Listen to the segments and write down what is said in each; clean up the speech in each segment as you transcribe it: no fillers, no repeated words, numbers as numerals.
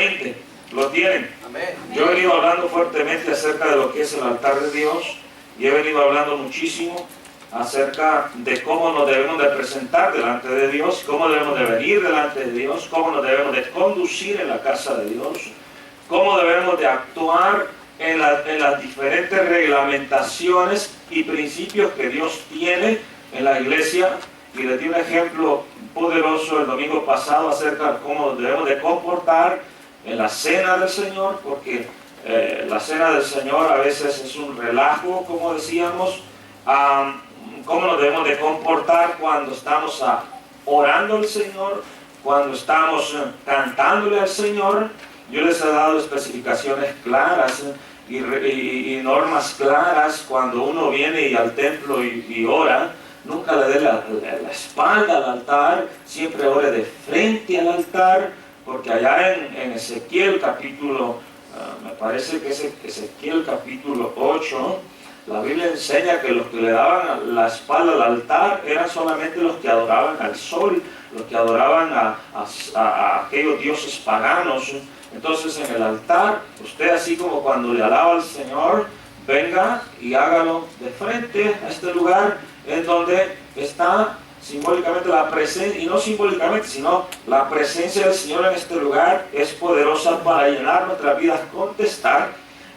20. ¿Lo tienen? Amén. Yo he venido hablando fuertemente acerca de lo que es el altar de Dios y he venido hablando muchísimo acerca de cómo nos debemos de presentar delante de Dios, cómo debemos de venir delante de Dios, cómo nos debemos de conducir en la casa de Dios, cómo debemos de actuar en las diferentes reglamentaciones y principios que Dios tiene en la iglesia. Y les di un ejemplo poderoso el domingo pasado acerca de cómo nos debemos de comportar en la cena del Señor, porque la cena del Señor a veces es un relajo, como decíamos. Cómo nos debemos de comportar cuando estamos orando al Señor, cuando estamos cantándole al Señor. Yo les he dado especificaciones claras y normas claras cuando uno viene y al templo y ora. Nunca le dé la espalda al altar, siempre ore de frente al altar, porque allá en Ezequiel capítulo, me parece que es Ezequiel capítulo 8, la Biblia enseña que los que le daban la espalda al altar eran solamente los que adoraban al sol, los que adoraban a aquellos dioses paganos. Entonces en el altar, usted así como cuando le alaba al Señor, venga y hágalo de frente a este lugar en donde está simbólicamente la presencia, y no simbólicamente, sino la presencia del Señor en este lugar es poderosa para llenar nuestras vidas con testar,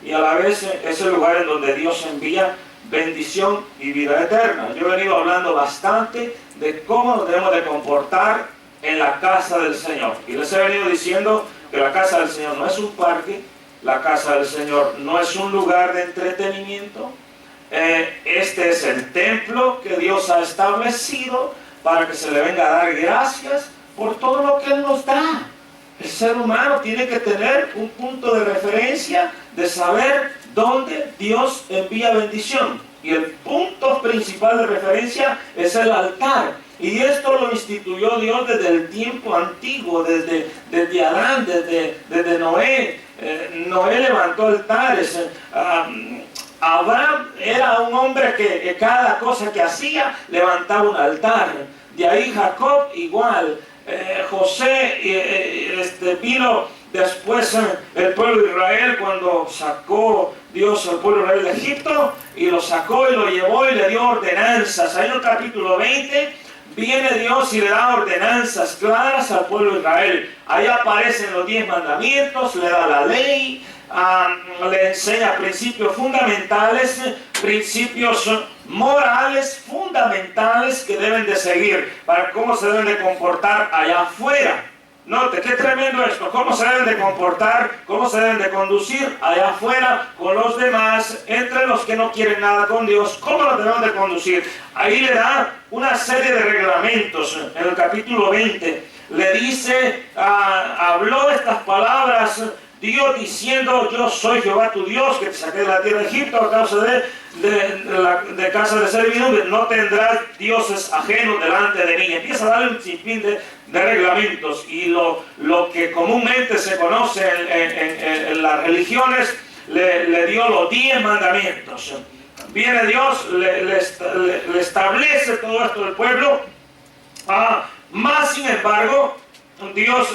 y a la vez es el lugar en donde Dios envía bendición y vida eterna. Yo he venido hablando bastante de cómo nos debemos de comportar en la casa del Señor, y les he venido diciendo que la casa del Señor no es un parque, la casa del Señor no es un lugar de entretenimiento. Este es el templo que Dios ha establecido para que se le venga a dar gracias por todo lo que Él nos da. El ser humano tiene que tener un punto de referencia de saber dónde Dios envía bendición. Y el punto principal de referencia es el altar. Y esto lo instituyó Dios desde el tiempo antiguo, desde Adán, desde Noé. Noé levantó altares. Abraham era un hombre que cada cosa que hacía levantaba un altar. De ahí Jacob igual. José vino después el pueblo de Israel cuando sacó Dios al pueblo de Israel de Egipto y lo sacó y lo llevó y le dio ordenanzas. Ahí en el capítulo 20 viene Dios y le da ordenanzas claras al pueblo de Israel. Ahí aparecen los 10 mandamientos, le da la ley, le enseña principios fundamentales, principios morales fundamentales que deben de seguir para cómo se deben de comportar allá afuera. Note, qué tremendo esto, cómo se deben de comportar, cómo se deben de conducir allá afuera con los demás, entre los que no quieren nada con Dios, cómo nos debemos de conducir. Ahí le da una serie de reglamentos. En el capítulo 20 le dice, habló estas palabras Dios diciendo: yo soy Jehová tu Dios, que te saqué de la tierra de Egipto a causa de casa de servidumbre. No tendrás dioses ajenos delante de mí. Empieza a darle un sinfín de reglamentos, y lo que comúnmente se conoce en las religiones, le dio los 10 mandamientos. Viene Dios, le establece todo esto del pueblo. Más sin embargo, Dios,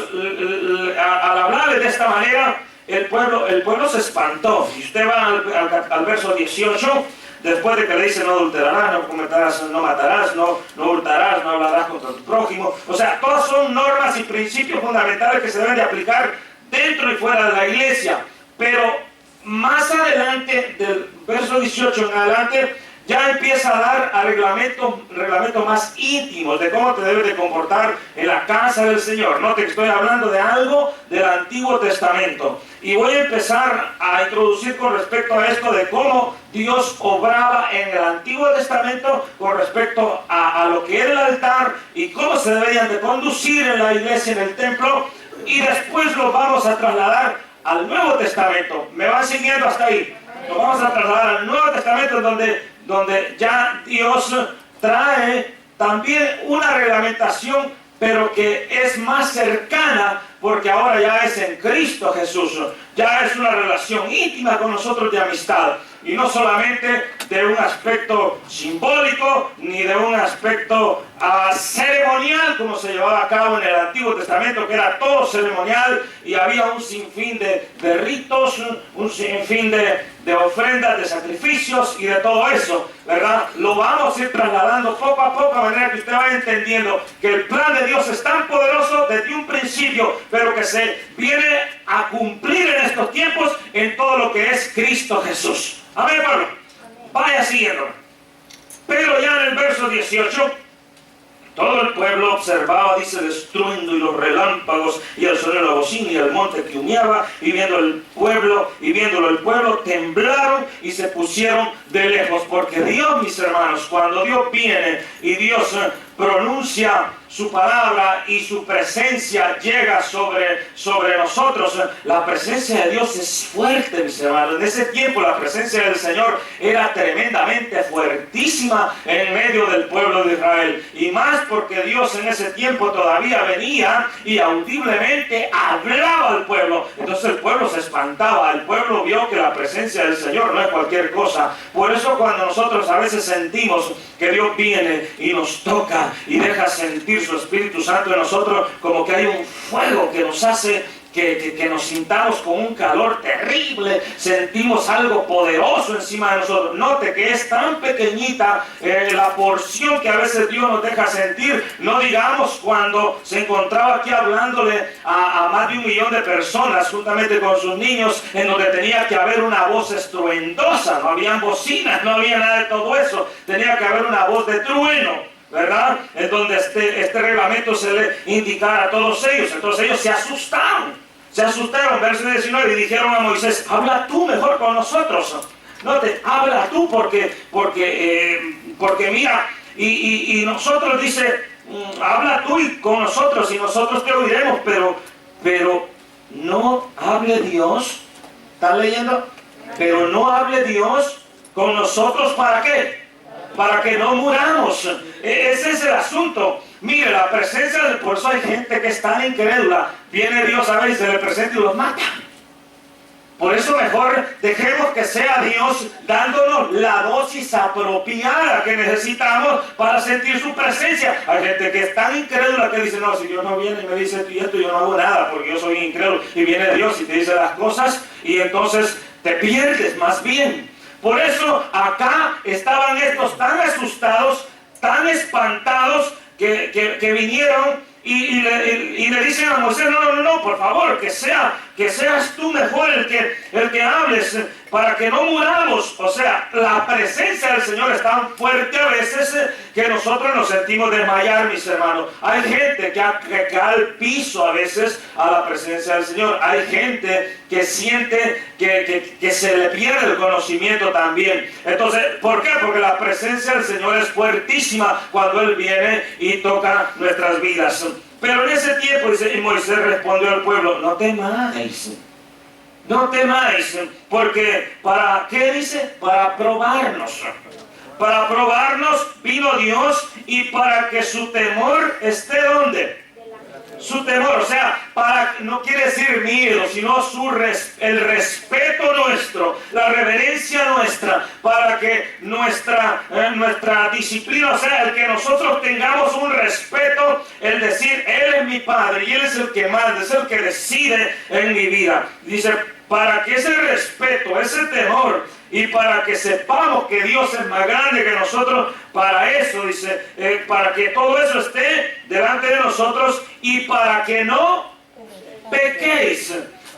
al hablarle de esta manera, el pueblo se espantó. Si usted va al verso 18, después de que le dice: no adulterarás, no cometerás, no matarás, no hurtarás, no hablarás contra tu prójimo. O sea, todas son normas y principios fundamentales que se deben de aplicar dentro y fuera de la iglesia. Pero más adelante, del verso 18 en adelante, ya empieza a dar a reglamentos más íntimos de cómo te debes de comportar en la casa del Señor. Note que estoy hablando de algo del Antiguo Testamento. Y voy a empezar a introducir con respecto a esto de cómo Dios obraba en el Antiguo Testamento con respecto a lo que era el altar y cómo se deberían de conducir en la iglesia, en el templo. Y después lo vamos a trasladar al Nuevo Testamento. ¿Me van siguiendo hasta ahí? Lo vamos a trasladar al Nuevo Testamento, donde ya Dios trae también una reglamentación, pero que es más cercana porque ahora ya es en Cristo Jesús. Ya es una relación íntima con nosotros de amistad. Y no solamente de un aspecto simbólico, ni de un aspecto ceremonial, como se llevaba a cabo en el Antiguo Testamento, que era todo ceremonial y había un sinfín de ritos, un sinfín de ofrendas, de sacrificios y de todo eso, ¿verdad? Lo vamos a ir trasladando poco a poco, a manera que usted vaya entendiendo que el plan de Dios es tan poderoso desde un principio, pero que se viene a cumplir en estos tiempos en todo lo que es Cristo Jesús. Amén, Pablo. Vaya siguiendo. Pero ya en el verso 18, todo el pueblo observaba, dice, el estruendo y los relámpagos y el sonido de la bocina y el monte que humeaba, y viéndolo el pueblo temblaron y se pusieron de lejos, porque Dios, mis hermanos, cuando Dios viene y Dios pronuncia su palabra y su presencia llega sobre nosotros, la presencia de Dios es fuerte, mis hermanos. En ese tiempo la presencia del Señor era tremendamente fuertísima en medio del pueblo de Israel, y más porque Dios en ese tiempo todavía venía y audiblemente hablaba al pueblo. Entonces el pueblo se espantaba, el pueblo vio que la presencia del Señor no es cualquier cosa. Por eso cuando nosotros a veces sentimos que Dios viene y nos toca y deja sentir su Espíritu Santo en nosotros, como que hay un fuego que nos hace que nos sintamos con un calor terrible, sentimos algo poderoso encima de nosotros. Note que es tan pequeñita la porción que a veces Dios nos deja sentir. No digamos cuando se encontraba aquí hablándole a más de 1 millón de personas juntamente con sus niños, en donde tenía que haber una voz estruendosa, no habían bocinas, no había nada de todo eso, tenía que haber una voz de trueno, ¿verdad? En donde este reglamento se le indicara a todos ellos. Entonces ellos se asustaron, verso 19, y dijeron a Moisés: habla tú mejor con nosotros. Note, habla tú porque mira, y nosotros, dice, habla tú y con nosotros y nosotros te oiremos, pero no hable Dios. ¿Están leyendo? Pero no hable Dios con nosotros, ¿para qué? Para que no muramos. Ese es el asunto. Mire, la presencia del... Por eso hay gente que es tan incrédula. Viene Dios a ver y se le presenta y los mata. Por eso mejor dejemos que sea Dios dándonos la dosis apropiada que necesitamos para sentir su presencia. Hay gente que es tan incrédula que dice: no, si Dios no viene y me dice esto y esto, yo no hago nada porque yo soy incrédulo. Y viene Dios y te dice las cosas y entonces te pierdes más bien. Por eso acá estaban estos tan asustados, tan espantados, que vinieron y le dicen a Moisés: no, por favor, que seas tú mejor el que hables, para que no muramos. O sea, la presencia del Señor es tan fuerte a veces que nosotros nos sentimos desmayar, mis hermanos. Hay gente que cae al piso a veces a la presencia del Señor. Hay gente que siente que se le pierde el conocimiento también. Entonces, ¿por qué? Porque la presencia del Señor es fuertísima cuando Él viene y toca nuestras vidas. Pero en ese tiempo, dice, y Moisés respondió al pueblo: no temáis, porque ¿para qué dice? Para probarnos. Para probarnos vino Dios, y para que su temor esté ¿dónde? Su temor, o sea, no quiere decir miedo, sino el respeto nuestro, la reverencia nuestra, para que nuestra disciplina, o sea, el que nosotros tengamos un respeto, el decir: Él es mi Padre y Él es el que manda, es el que decide en mi vida. Dice, para que ese respeto, ese temor, y para que sepamos que Dios es más grande que nosotros, para eso, dice, para que todo eso esté delante de nosotros, y para que no pequéis.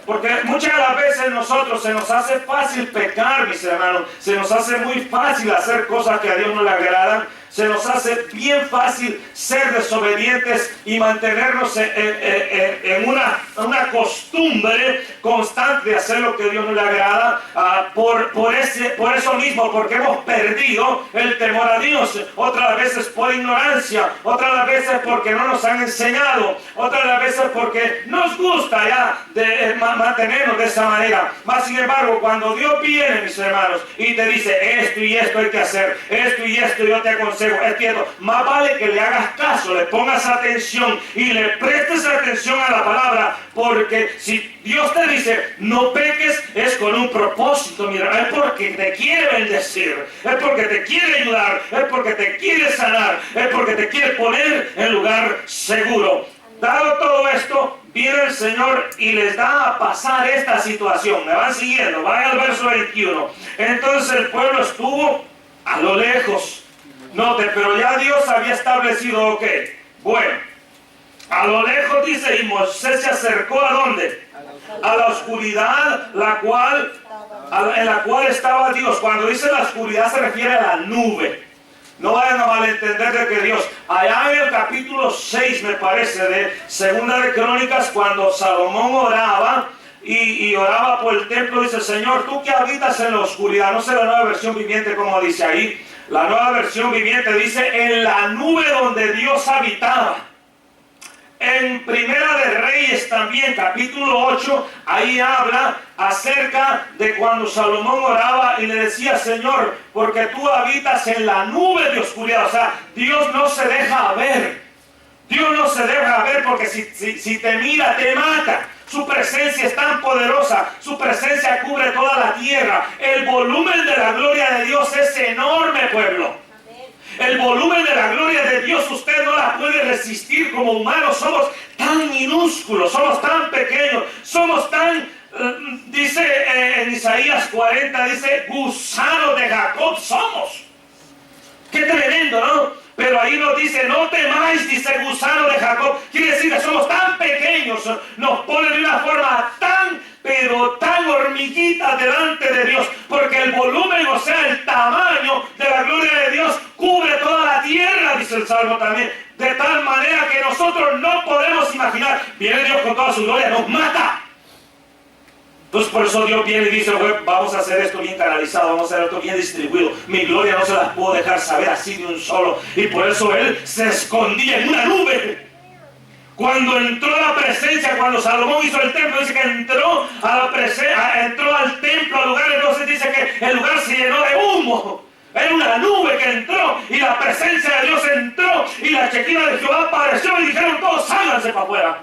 Porque muchas de las veces nosotros se nos hace fácil pecar, mis hermanos. Se nos hace muy fácil hacer cosas que a Dios no le agradan. Se nos hace bien fácil ser desobedientes y mantenernos en una costumbre constante de hacer lo que a Dios no le agrada, por eso mismo, porque hemos perdido el temor a Dios. Otras veces por ignorancia, otras veces porque no nos han enseñado, otras veces porque nos gusta ya mantenernos de esa manera. Mas sin embargo, cuando Dios viene, mis hermanos, y te dice: esto y esto hay que hacer, esto y esto yo te aconsejo, consejo, es cierto, más vale que le hagas caso, le pongas atención y le prestes atención a la palabra, porque si Dios te dice no peques, es con un propósito, mira, es porque te quiere bendecir, es porque te quiere ayudar, es porque te quiere sanar, es porque te quiere poner en lugar seguro. Dado todo esto, viene el Señor y les da a pasar esta situación. Me van siguiendo, vayan al verso 21. Entonces el pueblo estuvo a lo lejos. Note, pero ya Dios había establecido, ok, bueno, a lo lejos dice, y Moisés se acercó ¿a dónde? A la oscuridad, en la cual estaba Dios. Cuando dice la oscuridad se refiere a la nube. No vayan a malentender de que Dios, allá en el capítulo 6 me parece de Segunda de Crónicas, cuando Salomón oraba y oraba por el templo, dice, Señor, tú que habitas en la oscuridad, no sé la Nueva Versión Viviente como dice ahí, la Nueva Versión Viviente dice, en la nube donde Dios habitaba. En Primera de Reyes también, capítulo 8, ahí habla acerca de cuando Salomón oraba y le decía, Señor, porque tú habitas en la nube de oscuridad. O sea, Dios no se deja ver. Dios no se deja ver porque si te mira, te mata. Su presencia es tan poderosa, su presencia cubre toda la tierra. El volumen de la gloria de Dios es enorme, pueblo. El volumen de la gloria de Dios usted no la puede resistir. Como humanos somos tan minúsculos, somos tan pequeños, somos tan, dice en Isaías 40, dice, gusanos de Jacob somos. Qué tremendo, ¿no? Pero ahí nos dice, no temáis, dice gusano de Jacob. Quiere decir que somos tan pequeños, nos pone de una forma tan, pero tan hormiguita delante de Dios, porque el volumen, o sea, el tamaño de la gloria de Dios cubre toda la tierra, dice el Salmo también, de tal manera que nosotros no podemos imaginar. Viene Dios con toda su gloria, nos mata. Entonces por eso Dios viene y dice, vamos a hacer esto bien canalizado, vamos a hacer esto bien distribuido. Mi gloria no se las puedo dejar saber así de un solo. Y por eso Él se escondía en una nube. Cuando entró a la presencia, cuando Salomón hizo el templo, dice que entró a la presencia, entró al templo, al lugar, entonces dice que el lugar se llenó de humo. Era una nube que entró y la presencia de Dios entró y la Shekinah de Jehová apareció y dijeron todos, sálganse para afuera.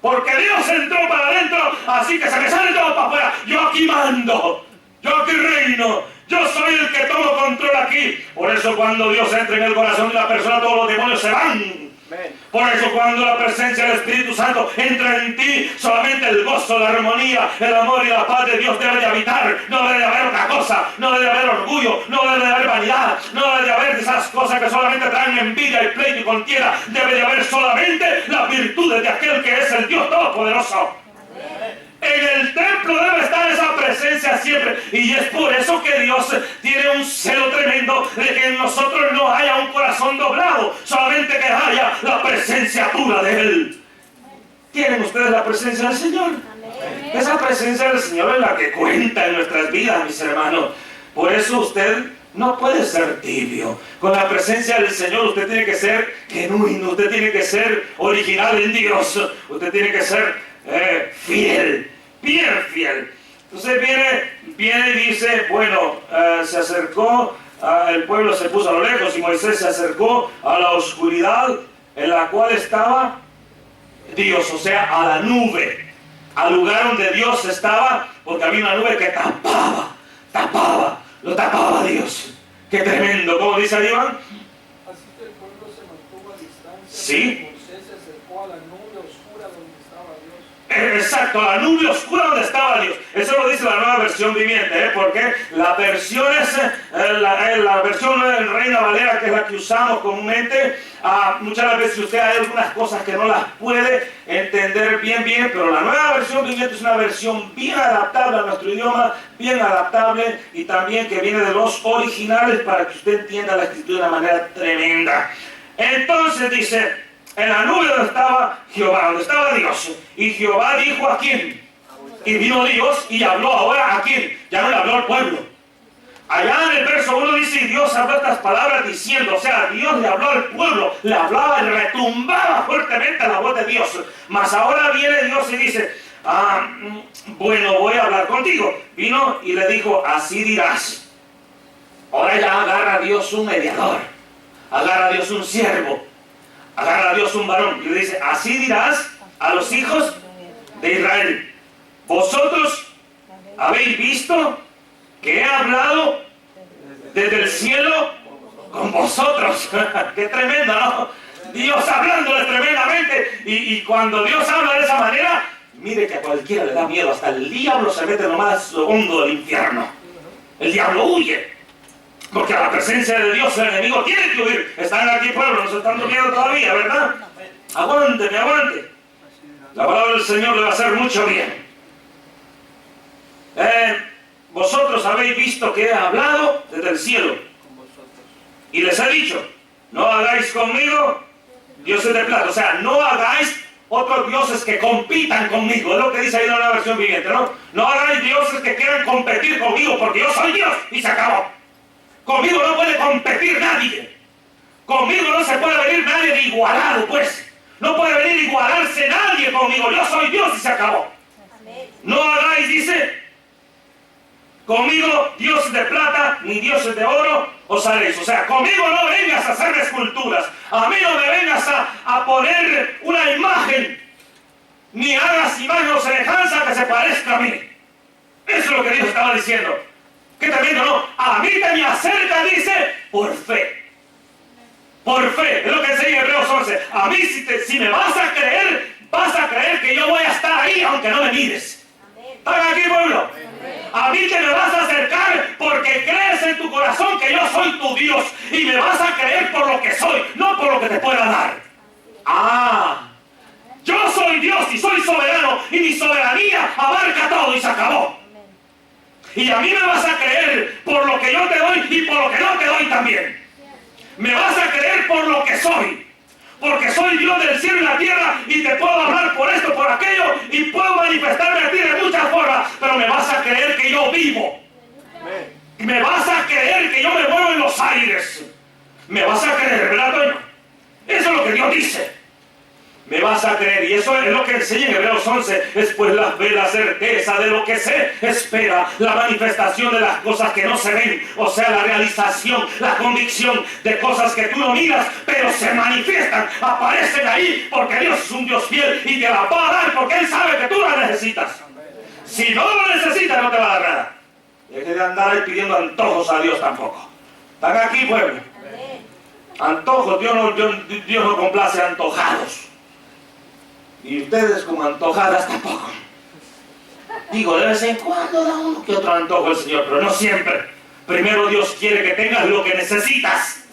Porque Dios entró para adentro, así que se me salen todos para afuera. Yo aquí mando, yo aquí reino, yo soy el que tomo control aquí. Por eso cuando Dios entra en el corazón de la persona, todos los demonios se van. Por eso cuando la presencia del Espíritu Santo entra en ti, solamente el gozo, la armonía, el amor y la paz de Dios debe de habitar. No debe de haber otra cosa, no debe de haber orgullo, no debe de haber vanidad, no debe de haber esas cosas que solamente traen envidia y pleito y contienda. Debe de haber solamente las virtudes de aquel que es el Dios Todopoderoso. En el templo debe estar esa presencia siempre. Y es por eso que Dios tiene un celo tremendo de que en nosotros no haya un corazón doblado, solamente que haya la presencia pura de Él. ¿Tienen ustedes la presencia del Señor? Amén. Esa presencia del Señor es la que cuenta en nuestras vidas, mis hermanos. Por eso usted no puede ser tibio. Con la presencia del Señor usted tiene que ser genuino, usted tiene que ser original en Dios, usted tiene que ser fiel, bien fiel. Entonces viene y dice, bueno, se acercó, el pueblo se puso a lo lejos y Moisés se acercó a la oscuridad en la cual estaba Dios, o sea, a la nube, al lugar donde Dios estaba, porque había una nube que lo tapaba Dios. Qué tremendo, ¿cómo dice Iván? Así que el pueblo se mantuvo a distancia. Sí. Moisés se acercó a la nube oscura donde estaba Dios. Exacto, la nube oscura donde estaba Dios. Eso lo dice la Nueva Versión Viviente, porque la versión es la versión Reina Valera, que es la que usamos comúnmente. Muchas veces usted hay algunas cosas que no las puede entender bien, pero la Nueva Versión Viviente es una versión bien adaptable a nuestro idioma, bien adaptable, y también que viene de los originales para que usted entienda la escritura de una manera tremenda. Entonces dice, en la nube donde estaba Jehová, donde estaba Dios. Y Jehová dijo a quién. Y vino Dios y habló ahora a quién. Ya no le habló al pueblo. Allá en el verso 1 dice, y Dios habló estas palabras diciendo, o sea, Dios le habló al pueblo, le hablaba y retumbaba fuertemente la voz de Dios. Mas ahora viene Dios y dice, bueno, voy a hablar contigo. Vino y le dijo, así dirás. Ahora ya agarra a Dios un mediador. agarra a Dios un siervo, agarra a Dios un varón y le dice, así dirás a los hijos de Israel, vosotros habéis visto que he hablado desde el cielo con vosotros. Qué tremendo, ¿no? Dios hablándoles tremendamente. Y cuando Dios habla de esa manera, mire que a cualquiera le da miedo. Hasta el diablo se mete en lo más hondo del infierno. El diablo huye. Porque a la presencia de Dios el enemigo tiene que huir. Están aquí, pueblo, nos están durmiendo todavía, ¿verdad? Aguánteme, aguante. La palabra del Señor le va a hacer mucho bien. Vosotros habéis visto que he hablado desde el cielo. Y les he dicho, no hagáis conmigo dioses de plata. O sea, no hagáis otros dioses que compitan conmigo. Es lo que dice ahí en la versión viviente, ¿no? No hagáis dioses que quieran competir conmigo, porque yo soy Dios y se acabó. Conmigo no puede competir nadie. Conmigo no se puede venir nadie de igualado, pues. No puede venir a igualarse nadie conmigo. Yo soy Dios y se acabó. No hagáis, dice, conmigo dioses de plata ni dioses de oro os haréis. O sea, conmigo no vengas a hacer esculturas. A mí no me vengas a poner una imagen, ni hagas imagen o semejanza que se parezca a mí. Eso es lo que Dios estaba diciendo. Qué tremendo, ¿no? A mí te me acerca, dice, por fe. Por fe, es lo que dice en Hebreos 11. A mí si me vas a creer que yo voy a estar ahí aunque no me mires. ¿Están aquí, pueblo? A mí te me vas a acercar porque crees en tu corazón que yo soy tu Dios y me vas a creer por lo que soy, no por lo que te pueda dar. Yo soy Dios y soy soberano y mi soberanía abarca todo y se acabó. Y a mí me vas a creer por lo que yo te doy y por lo que no te doy también. Me vas a creer por lo que soy. Porque soy Dios del cielo y la tierra y te puedo hablar por esto, por aquello y puedo manifestarme a ti de muchas formas. Pero me vas a creer que yo vivo. Me vas a creer que yo me muevo en los aires. Me vas a creer, ¿verdad, Toño? Eso es lo que Dios dice. Me vas a creer, y eso es lo que enseña en Hebreos 11. Después la fe, la certeza de lo que se espera, la manifestación de las cosas que no se ven, o sea, la realización, la convicción de cosas que tú no miras, pero se manifiestan, aparecen ahí, porque Dios es un Dios fiel y te la va a dar porque Él sabe que tú la necesitas. Si no lo necesitas, no te va a dar nada. Deje de andar ahí pidiendo antojos a Dios tampoco. ¿Están aquí, pueblo? Antojos, Dios no complace antojados. Y ustedes como antojadas tampoco. Digo, de vez en cuando da uno que otro antojo el Señor, pero no siempre. Primero Dios quiere que tengas lo que necesitas.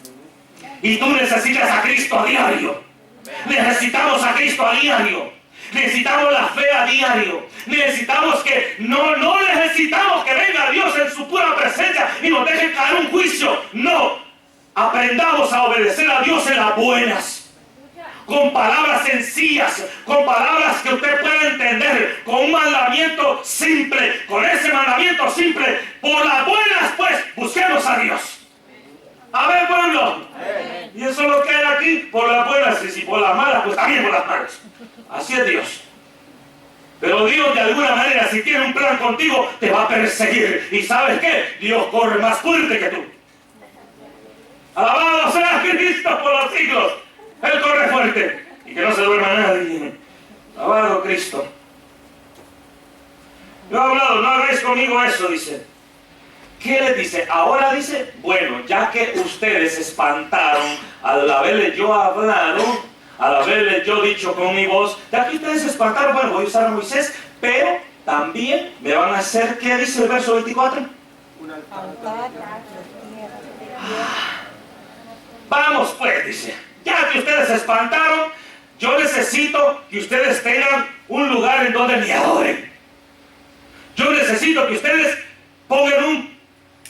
Y tú necesitas a Cristo a diario. Necesitamos a Cristo a diario. Necesitamos la fe a diario. Necesitamos que, no necesitamos que venga Dios en su pura presencia y nos deje caer un juicio. No. Aprendamos a obedecer a Dios en las buenas. Con palabras sencillas, con palabras que usted pueda entender, con un mandamiento simple, con ese mandamiento simple, por las buenas pues, busquemos a Dios. A ver, pueblo, y eso es lo que hay aquí, por las buenas, y si por las malas, pues también por las malas. Así es Dios. Pero Dios de alguna manera, si tiene un plan contigo, te va a perseguir. ¿Y sabes qué? Dios corre más fuerte que tú. Alabado sea Cristo por los siglos. Él corre fuerte y que no se duerma nadie. Alabado Cristo. Yo he hablado, no hagáis conmigo eso, dice. ¿Qué les dice? Ahora dice, bueno, ya que ustedes se espantaron al haberles yo hablado, al haberles yo dicho con mi voz, ya que ustedes se espantaron, bueno, voy a usar a Moisés, pero también me van a hacer, ¿qué dice el verso 24? Un altar. Vamos pues, dice. Ya que ustedes se espantaron, yo necesito que ustedes tengan un lugar en donde me adoren. Yo necesito que ustedes pongan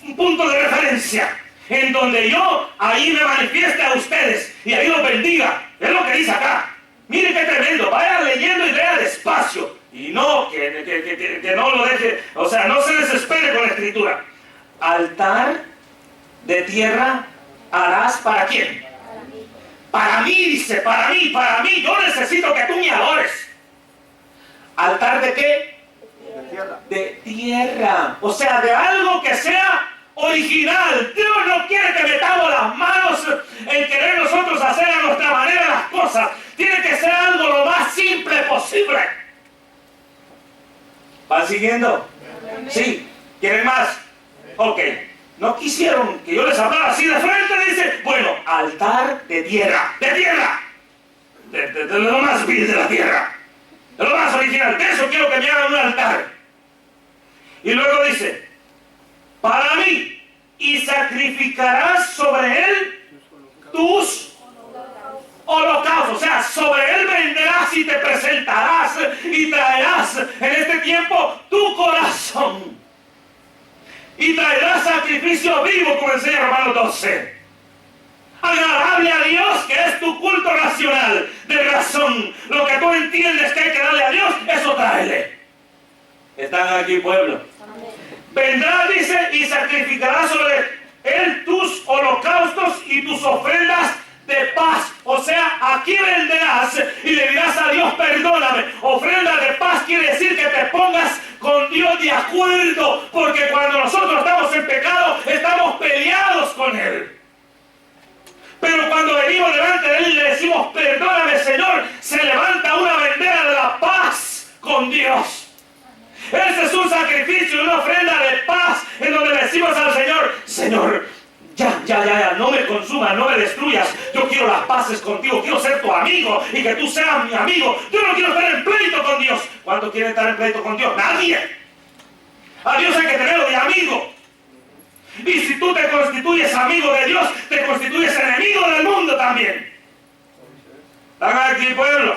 un punto de referencia en donde yo ahí me manifieste a ustedes y ahí los bendiga. Es lo que dice acá. Miren qué tremendo. Vaya leyendo y lea despacio. Y no, que no lo deje, o sea, no se desespere con la escritura. Altar de tierra harás ¿para quién? Para mí, dice, para mí, yo necesito que tú me adores. ¿Altar de qué? De tierra. De tierra. O sea, de algo que sea original. Dios no quiere que metamos las manos en querer nosotros hacer a nuestra manera las cosas. Tiene que ser algo lo más simple posible. ¿Van siguiendo? Sí. ¿Quieren más? Ok. No quisieron que yo les hablara así de frente. Dice, bueno, altar de tierra. De tierra. De lo más vil de la tierra. De lo más original. De eso quiero que me hagan un altar. Y luego dice, para mí, y sacrificarás sobre él tus holocaustos. O sea, sobre él venderás y te presentarás y traerás en este tiempo tu corazón. Y traerás sacrificio vivo, como enseña Romanos 12. Agradable a Dios, que es tu culto racional, de razón. Lo que tú entiendes que hay que darle a Dios, eso tráele. ¿Están aquí, pueblo? Vendrá, dice, y sacrificará sobre él tus holocaustos y tus ofrendas de paz. O sea, aquí venderás y le dirás a Dios, perdóname. Ofrenda de paz quiere decir que te pongas con Dios de acuerdo, porque cuando nosotros estamos en pecado, estamos peleados con Él. Pero cuando venimos delante de Él y le decimos, perdóname, Señor, se levanta una bandera de la paz con Dios. Ese es un sacrificio, una ofrenda de paz, en donde le decimos al Señor, Señor, ya, no me consumas, no me destruyas. Yo quiero las paces contigo, quiero ser tu amigo y que tú seas mi amigo. Yo no quiero estar en pleito con Dios. ¿Cuántos quieren estar en pleito con Dios? Nadie. A Dios hay que tenerlo de amigo. Y si tú te constituyes amigo de Dios, te constituyes enemigo del mundo también. ¿Están aquí, pueblo?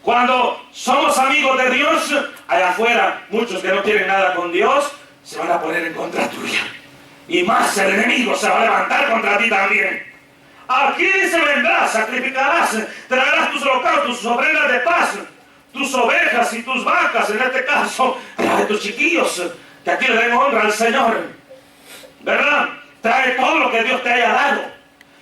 Cuando somos amigos de Dios, allá afuera, muchos que no quieren nada con Dios, se van a poner en contra tuya. Y más el enemigo se va a levantar contra ti también. Aquí dice, vendrás, sacrificarás, traerás tus holocaustos, tus ofrendas de paz, tus ovejas y tus vacas, en este caso, trae tus chiquillos, que aquí le den honra al Señor. ¿Verdad? Trae todo lo que Dios te haya dado,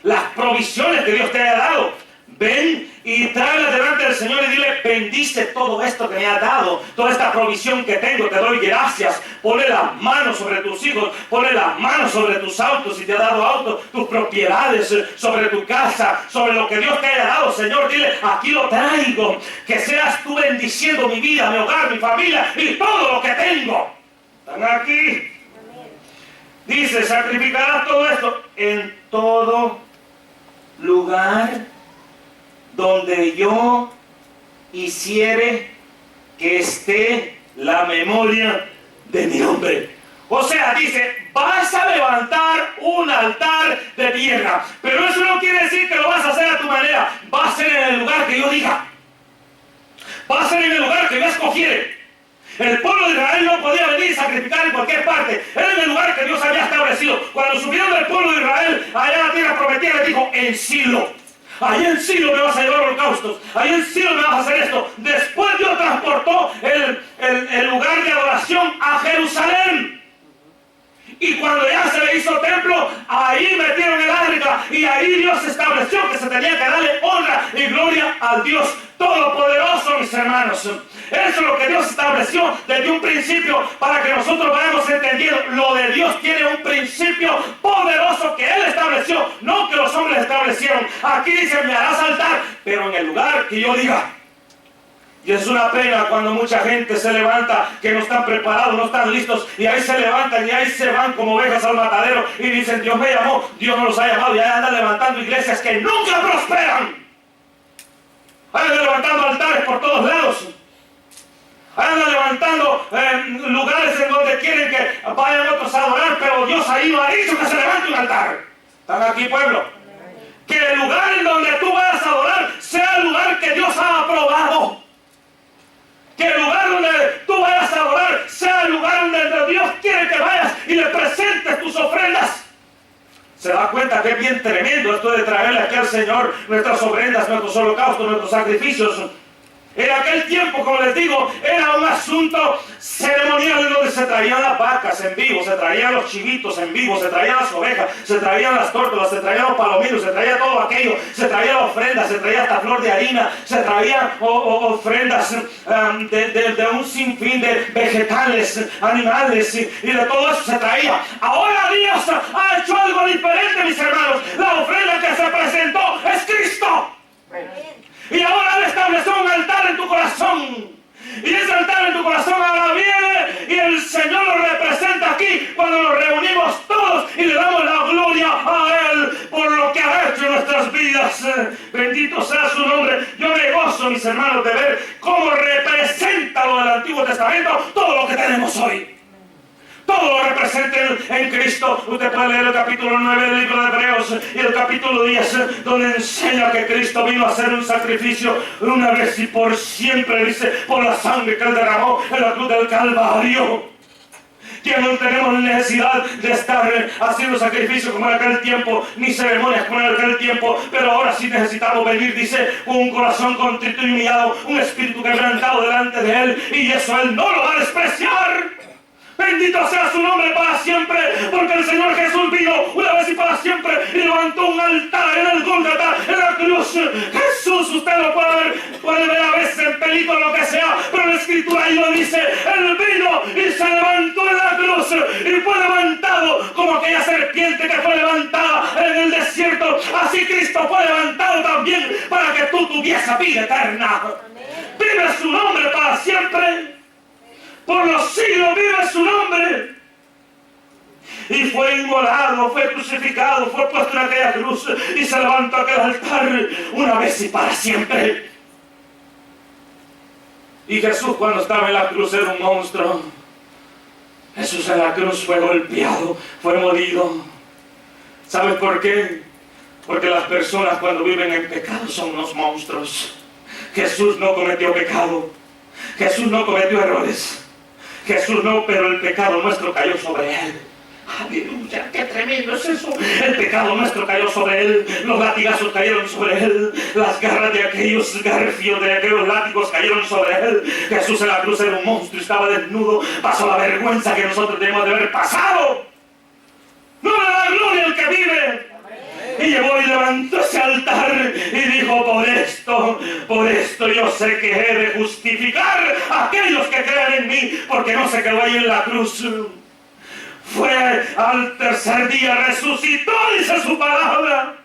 las provisiones que Dios te haya dado. Ven y tráela delante del Señor y dile, bendice todo esto que me has dado, toda esta provisión que tengo, te doy gracias. Ponle las manos sobre tus hijos, ponle las manos sobre tus autos, si te ha dado autos, tus propiedades, sobre tu casa, sobre lo que Dios te haya dado, Señor. Dile, aquí lo traigo, que seas tú bendiciendo mi vida, mi hogar, mi familia y todo lo que tengo. ¿Están aquí? Dice, sacrificarás todo esto en todo lugar donde yo hiciere que esté la memoria de mi nombre. O sea, dice, vas a levantar un altar de tierra, pero eso no quiere decir que lo vas a hacer a tu manera. Va a ser en el lugar que yo diga. Va a ser en el lugar que yo escogiere. El pueblo de Israel no podía venir y sacrificar en cualquier parte. Era en el lugar que Dios había establecido. Cuando subieron del pueblo de Israel allá a la tierra prometida, le dijo, en Silo. Allá en Silo me vas a llevar holocaustos. Allá en Silo me vas a hacer esto. Después Dios transportó el lugar de adoración a Jerusalén. Y cuando ya se le hizo templo, ahí metieron el arca. Y ahí Dios estableció que se tenía que darle honra y gloria al Dios Todopoderoso, mis hermanos. Eso es lo que Dios estableció desde un principio, para que nosotros vayamos entendiendo. Lo de Dios tiene un principio poderoso que Él estableció, no que los hombres establecieron. Aquí dice, me harás altar, pero en el lugar que yo diga. Y es una pena cuando mucha gente se levanta, que no están preparados, no están listos, y ahí se levantan y ahí se van como ovejas al matadero y dicen, Dios me llamó, Dios no los ha llamado, y ahí andan levantando iglesias que nunca prosperan. Ahí andan levantando altares por todos lados. Ahí andan levantando lugares en donde quieren que vayan otros a adorar, pero Dios ahí no ha dicho que se levante un altar. ¿Están aquí, pueblo? Que el lugar en donde tú vayas a adorar sea el lugar que Dios ha aprobado. Que el lugar donde tú vayas a adorar sea el lugar donde Dios quiere que vayas y le presentes tus ofrendas. Se da cuenta que es bien tremendo esto de traerle aquí al Señor nuestras ofrendas, nuestros holocaustos, nuestros sacrificios. En aquel tiempo, como les digo, era un asunto ceremonial donde se traían las vacas en vivo, se traían los chivitos en vivo, se traían las ovejas, se traían las tórtolas, se traían los palominos, se traía todo aquello, se traía la ofrenda, se traía hasta flor de harina, se traían ofrendas de un sinfín de vegetales, animales y de todo eso se traía. Ahora Dios ha hecho algo diferente, mis hermanos. La ofrenda que se presentó es Cristo. Y ahora Él estableció un altar en tu corazón. Y ese altar en tu corazón ahora viene y el Señor lo representa aquí cuando nos reunimos todos y le damos la gloria a Él por lo que ha hecho en nuestras vidas. Bendito sea su nombre. Yo me gozo, mis hermanos, de ver cómo representa lo del Antiguo Testamento todo lo que tenemos hoy. Todo lo representa en Cristo. Usted puede leer el capítulo 9 del libro de Hebreos y el capítulo 10, donde enseña que Cristo vino a hacer un sacrificio una vez y por siempre, dice, por la sangre que Él derramó en la cruz del Calvario. Que no tenemos necesidad de estar haciendo sacrificios como en aquel tiempo, ni ceremonias como en aquel tiempo, pero ahora sí necesitamos venir, dice, con un corazón contrito y humillado, un espíritu quebrantado delante de Él, y eso Él no lo va a despreciar. Bendito sea su nombre para siempre, porque el Señor Jesús vino una vez y para siempre y levantó un altar en el Gólgota, en la cruz. Jesús, usted lo puede ver a veces en película, lo que sea, pero en la Escritura ahí lo dice. Él vino y se levantó en la cruz y fue levantado como aquella serpiente que fue levantada en el desierto. Así Cristo fue levantado también para que tú tuvieses vida eterna. Vive su nombre para siempre. Por los siglos vive su nombre. Y fue inmolado, fue crucificado, fue puesto en aquella cruz y se levantó aquel altar una vez y para siempre. Y Jesús, cuando estaba en la cruz, era un monstruo. Jesús en la cruz fue golpeado, fue molido. ¿Sabes por qué? Porque las personas cuando viven en pecado son unos monstruos. Jesús no cometió pecado. Jesús no cometió errores. Jesús no, pero el pecado nuestro cayó sobre Él. Aleluya, qué tremendo es eso. El pecado nuestro cayó sobre Él. Los latigazos cayeron sobre Él. Las garras de aquellos garfios, de aquellos látigos cayeron sobre Él. Jesús en la cruz era un monstruo, estaba desnudo. Pasó la vergüenza que nosotros debemos de haber pasado. No le da gloria al que vive. Y llevó y levantó ese altar y dijo, por esto yo sé que he de justificar a aquellos que crean en mí, porque no se quedó ahí en la cruz. Fue al tercer día, resucitó, dice su palabra.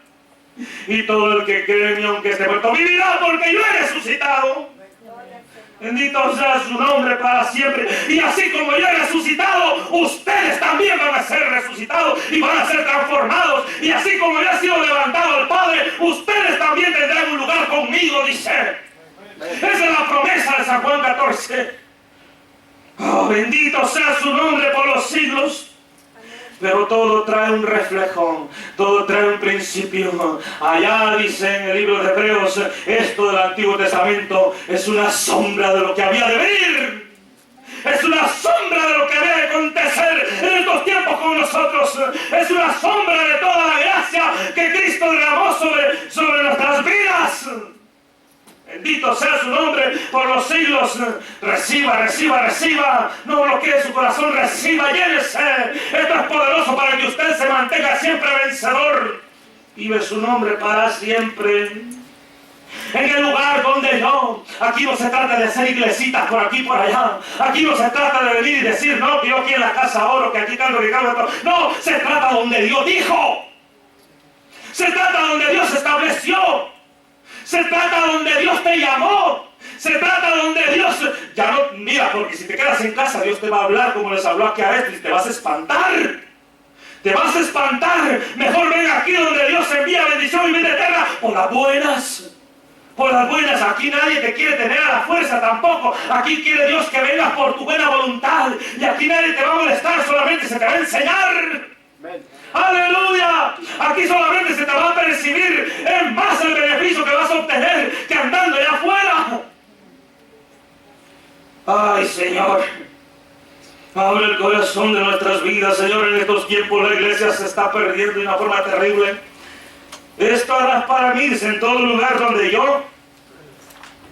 Y todo el que cree en mí, aunque esté muerto, vivirá porque yo he resucitado. Bendito sea su nombre para siempre. Y así como yo he resucitado, ustedes también van a ser resucitados y van a ser transformados. Y así como yo he sido levantado al Padre, ustedes también tendrán un lugar conmigo, dice. Esa es la promesa de San Juan 14. Oh, bendito sea su nombre por los siglos. Pero todo trae un reflejo, todo trae un principio. Allá dice en el libro de Hebreos, esto del Antiguo Testamento es una sombra de lo que había de venir. Es una sombra de lo que había de acontecer en estos tiempos con nosotros. Es una sombra de toda la gracia que Cristo derramó sobre nuestras vidas. Bendito sea su nombre por los siglos. Reciba, reciba, reciba. No bloquee su corazón, reciba, llénese. Esto es poderoso para que usted se mantenga siempre vencedor. Vive su nombre para siempre. En el lugar donde yo, aquí no se trata de hacer iglesitas por aquí y por allá. Aquí no se trata de venir y decir, no, que yo aquí en la casa oro, que aquí canto, que canto. No, se trata donde Dios dijo. Se trata donde Dios estableció. Se trata donde Dios te llamó. Se trata donde Dios... Ya no, mira, porque si te quedas en casa, Dios te va a hablar como les habló aquí a estos y te vas a espantar. Te vas a espantar. Mejor ven aquí donde Dios envía bendición y vida eterna por las buenas. Por las buenas. Aquí nadie te quiere tener a la fuerza tampoco. Aquí quiere Dios que vengas por tu buena voluntad. Y aquí nadie te va a molestar, solamente se te va a enseñar. ¡Aleluya! Aquí solamente se te va a percibir en más el beneficio que vas a obtener que andando allá afuera. ¡Ay, Señor! Abre el corazón de nuestras vidas, Señor. En estos tiempos la iglesia se está perdiendo de una forma terrible. Esto harás para mí, dice, en todo lugar donde yo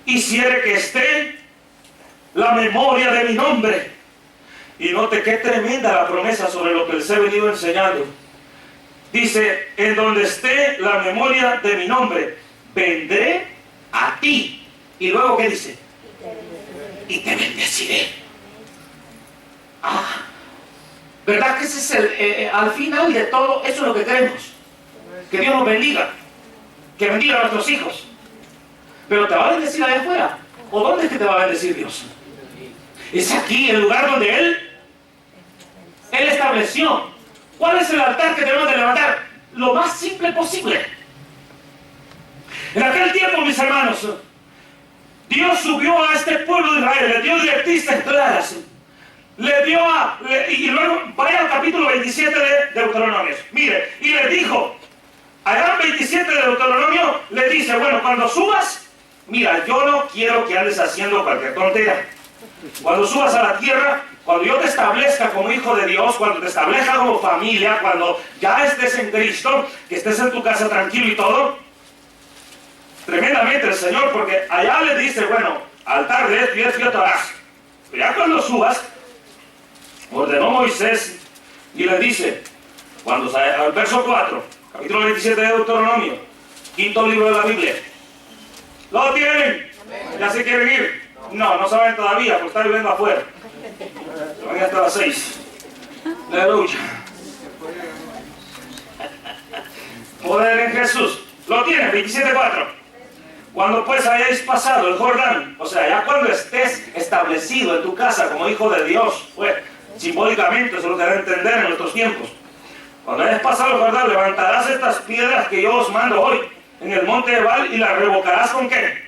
hiciere que esté la memoria de mi nombre. Y note qué tremenda la promesa sobre lo que les he venido enseñando. Dice, en donde esté la memoria de mi nombre, vendré a ti. Y luego, ¿qué dice? Y te bendeciré. Ah, ¿verdad que ese es al final de todo, eso es lo que queremos? Que Dios nos bendiga, que bendiga a nuestros hijos. Pero ¿te va a bendecir allá afuera? ¿O dónde es que te va a bendecir Dios? Es aquí, el lugar donde Él estableció. ¿Cuál es el altar que debemos de levantar? Lo más simple posible. En aquel tiempo, mis hermanos, Dios subió a este pueblo de Israel, le dio directrices claras. Y luego vaya al capítulo 27 de Deuteronomio. Mire, y le dijo, allá en 27 de Deuteronomio, le dice, bueno, cuando subas, mira, yo no quiero que andes haciendo cualquier tontera. Cuando subas a la tierra, cuando yo te establezca como hijo de Dios, cuando te establezca como familia, cuando ya estés en Cristo, que estés en tu casa tranquilo y todo, tremendamente el Señor, porque allá le dice, bueno, altar de esto y esto y esto harás. Pero ya cuando subas, ordenó Moisés y le dice, cuando al verso 4, capítulo 27 de Deuteronomio, quinto libro de la Biblia, ¿lo tienen? ¿Ya se quieren ir? No, no saben todavía, porque están viviendo afuera. Se van hasta las 6. Aleluya. Poder en Jesús. Lo tienen, 27:4. Cuando pues hayáis pasado el Jordán, o sea, ya cuando estés establecido en tu casa como hijo de Dios, pues, simbólicamente, eso lo que da a entender en nuestros tiempos. Cuando hayas pasado el Jordán, levantarás estas piedras que yo os mando hoy en el monte Ebal y las revocarás ¿con qué?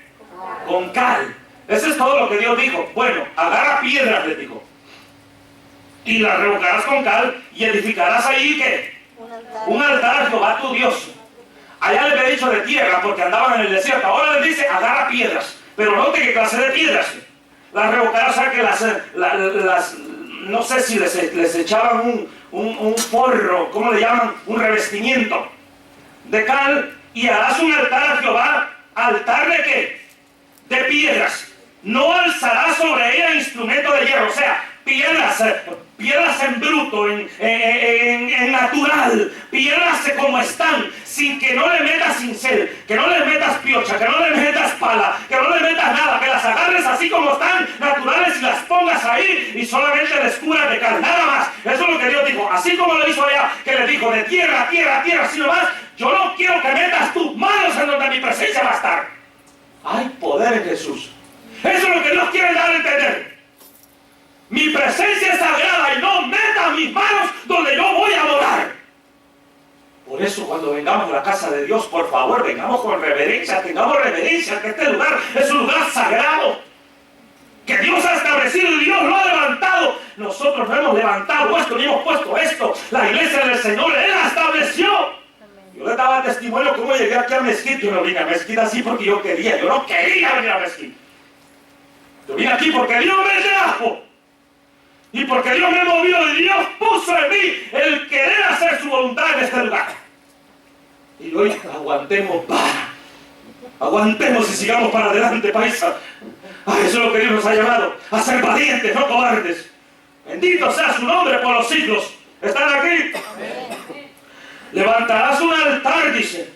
Con cal. Eso es todo lo que Dios dijo. Bueno, agarra piedras, le dijo, y las revocarás con cal y edificarás ahí ¿qué? Un altar a Jehová tu Dios. Allá le había dicho de tierra porque andaban en el desierto. Ahora les dice agarra piedras. Pero note qué clase de piedras. Las revocarás, o sea que no sé si les echaban un forro, ¿cómo le llaman? Un revestimiento de cal, y harás un altar a Jehová. ¿Altar de qué? De piedras. No alzarás sobre ella instrumento de hierro, o sea, piedras en bruto, en natural, piedras como están, sin que no le metas cincel, que no le metas piocha, que no le metas pala, que no le metas nada, que las agarres así como están, naturales, y las pongas ahí y solamente les cubras de cal, nada más. Eso es lo que Dios dijo, así como lo hizo allá, que le dijo de tierra a tierra a tierra, así nomás. Yo no quiero que metas tus manos en donde mi presencia va a estar. Hay poder en Jesús. Eso es lo que Dios quiere dar a entender. Mi presencia es sagrada y no meta mis manos donde yo voy a morar. Por eso cuando vengamos a la casa de Dios, por favor, vengamos con reverencia, tengamos reverencia, que este lugar es un lugar sagrado, que Dios ha establecido y Dios lo ha levantado. Nosotros no hemos levantado esto, ni hemos puesto esto. La iglesia del Señor, Él la estableció. Yo le daba testimonio cómo llegué aquí a Mezquita. Yo no vine a Mezquita así porque yo quería. Yo no quería venir a Mezquita. Yo vine aquí porque Dios me trajo. Y porque Dios me movió y Dios puso en mí el querer hacer su voluntad en este lugar. Y hoy aguantemos y sigamos para adelante, paisa. Ay, eso es lo que Dios nos ha llamado. A ser valientes, no cobardes. Bendito sea su nombre por los siglos. ¿Están aquí? Amén. Levantarás un altar, dice,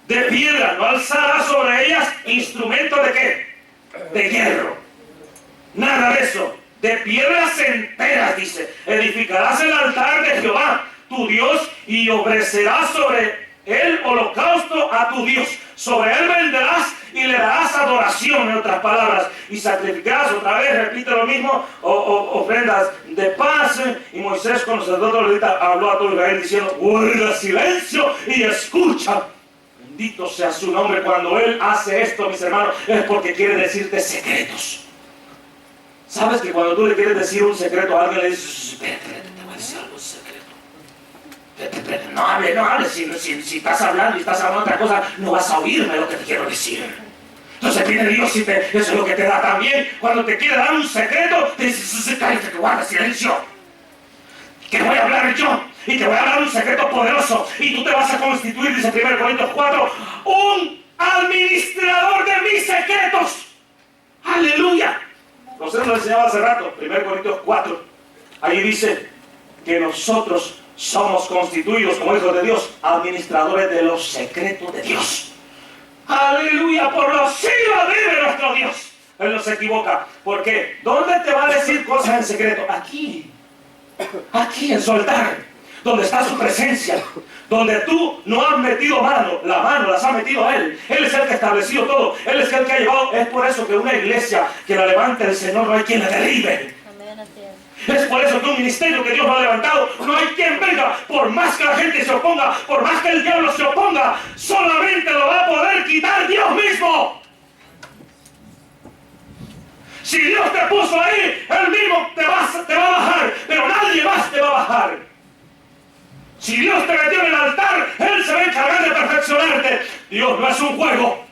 de piedra, no alzarás sobre ellas instrumento de ¿qué? De hierro. Nada de eso. De piedras enteras, dice. Edificarás el altar de Jehová, tu Dios, y ofrecerás sobre él holocausto a tu Dios. Sobre él vendrás y le darás adoración, en otras palabras, y sacrificarás, otra vez, repite lo mismo, ofrendas de paz. Y Moisés, con los sacerdotes, habló a todo Israel diciendo, guarda silencio y escucha. Bendito sea su nombre. Cuando él hace esto, mis hermanos, es porque quiere decirte secretos. ¿Sabes que cuando tú le quieres decir un secreto a alguien, le dices, espérate, te voy a decir algo secreto? Espérate, no hables, si estás hablando y estás hablando otra cosa, no vas a oírme lo que te quiero decir. Entonces viene Dios y eso es lo que te da también. Cuando te quiere dar un secreto, te dices, cállate, que guarda silencio. Que voy a hablar yo, y te voy a dar un secreto poderoso, y tú te vas a constituir, dice 1 Corintios 4, un administrador de mis secretos. ¡Aleluya! José nos lo enseñaba hace rato, 1 Corintios 4. Ahí dice que nosotros somos constituidos como hijos de Dios, administradores de los secretos de Dios. ¡Aleluya! Por los siglos vive nuestro Dios. Él no se equivoca. ¿Por qué? ¿Dónde te va a decir cosas en secreto? Aquí. Aquí en su altar. Donde está su presencia. Donde tú no has metido mano. La mano las ha metido a Él. Él es el que ha establecido todo. Él es el que ha llevado. Es por eso que una iglesia que la levante el Señor no hay quien la derribe. Amén, así es. Es por eso que un ministerio que Dios lo ha levantado, no hay quien venga, por más que la gente se oponga, por más que el diablo se oponga, solamente lo va a poder quitar Dios mismo. Si Dios te puso ahí, Él mismo te va a bajar, pero nadie más te va a bajar. Si Dios te metió en el altar, Él se va a encargar de perfeccionarte. Dios no es un juego.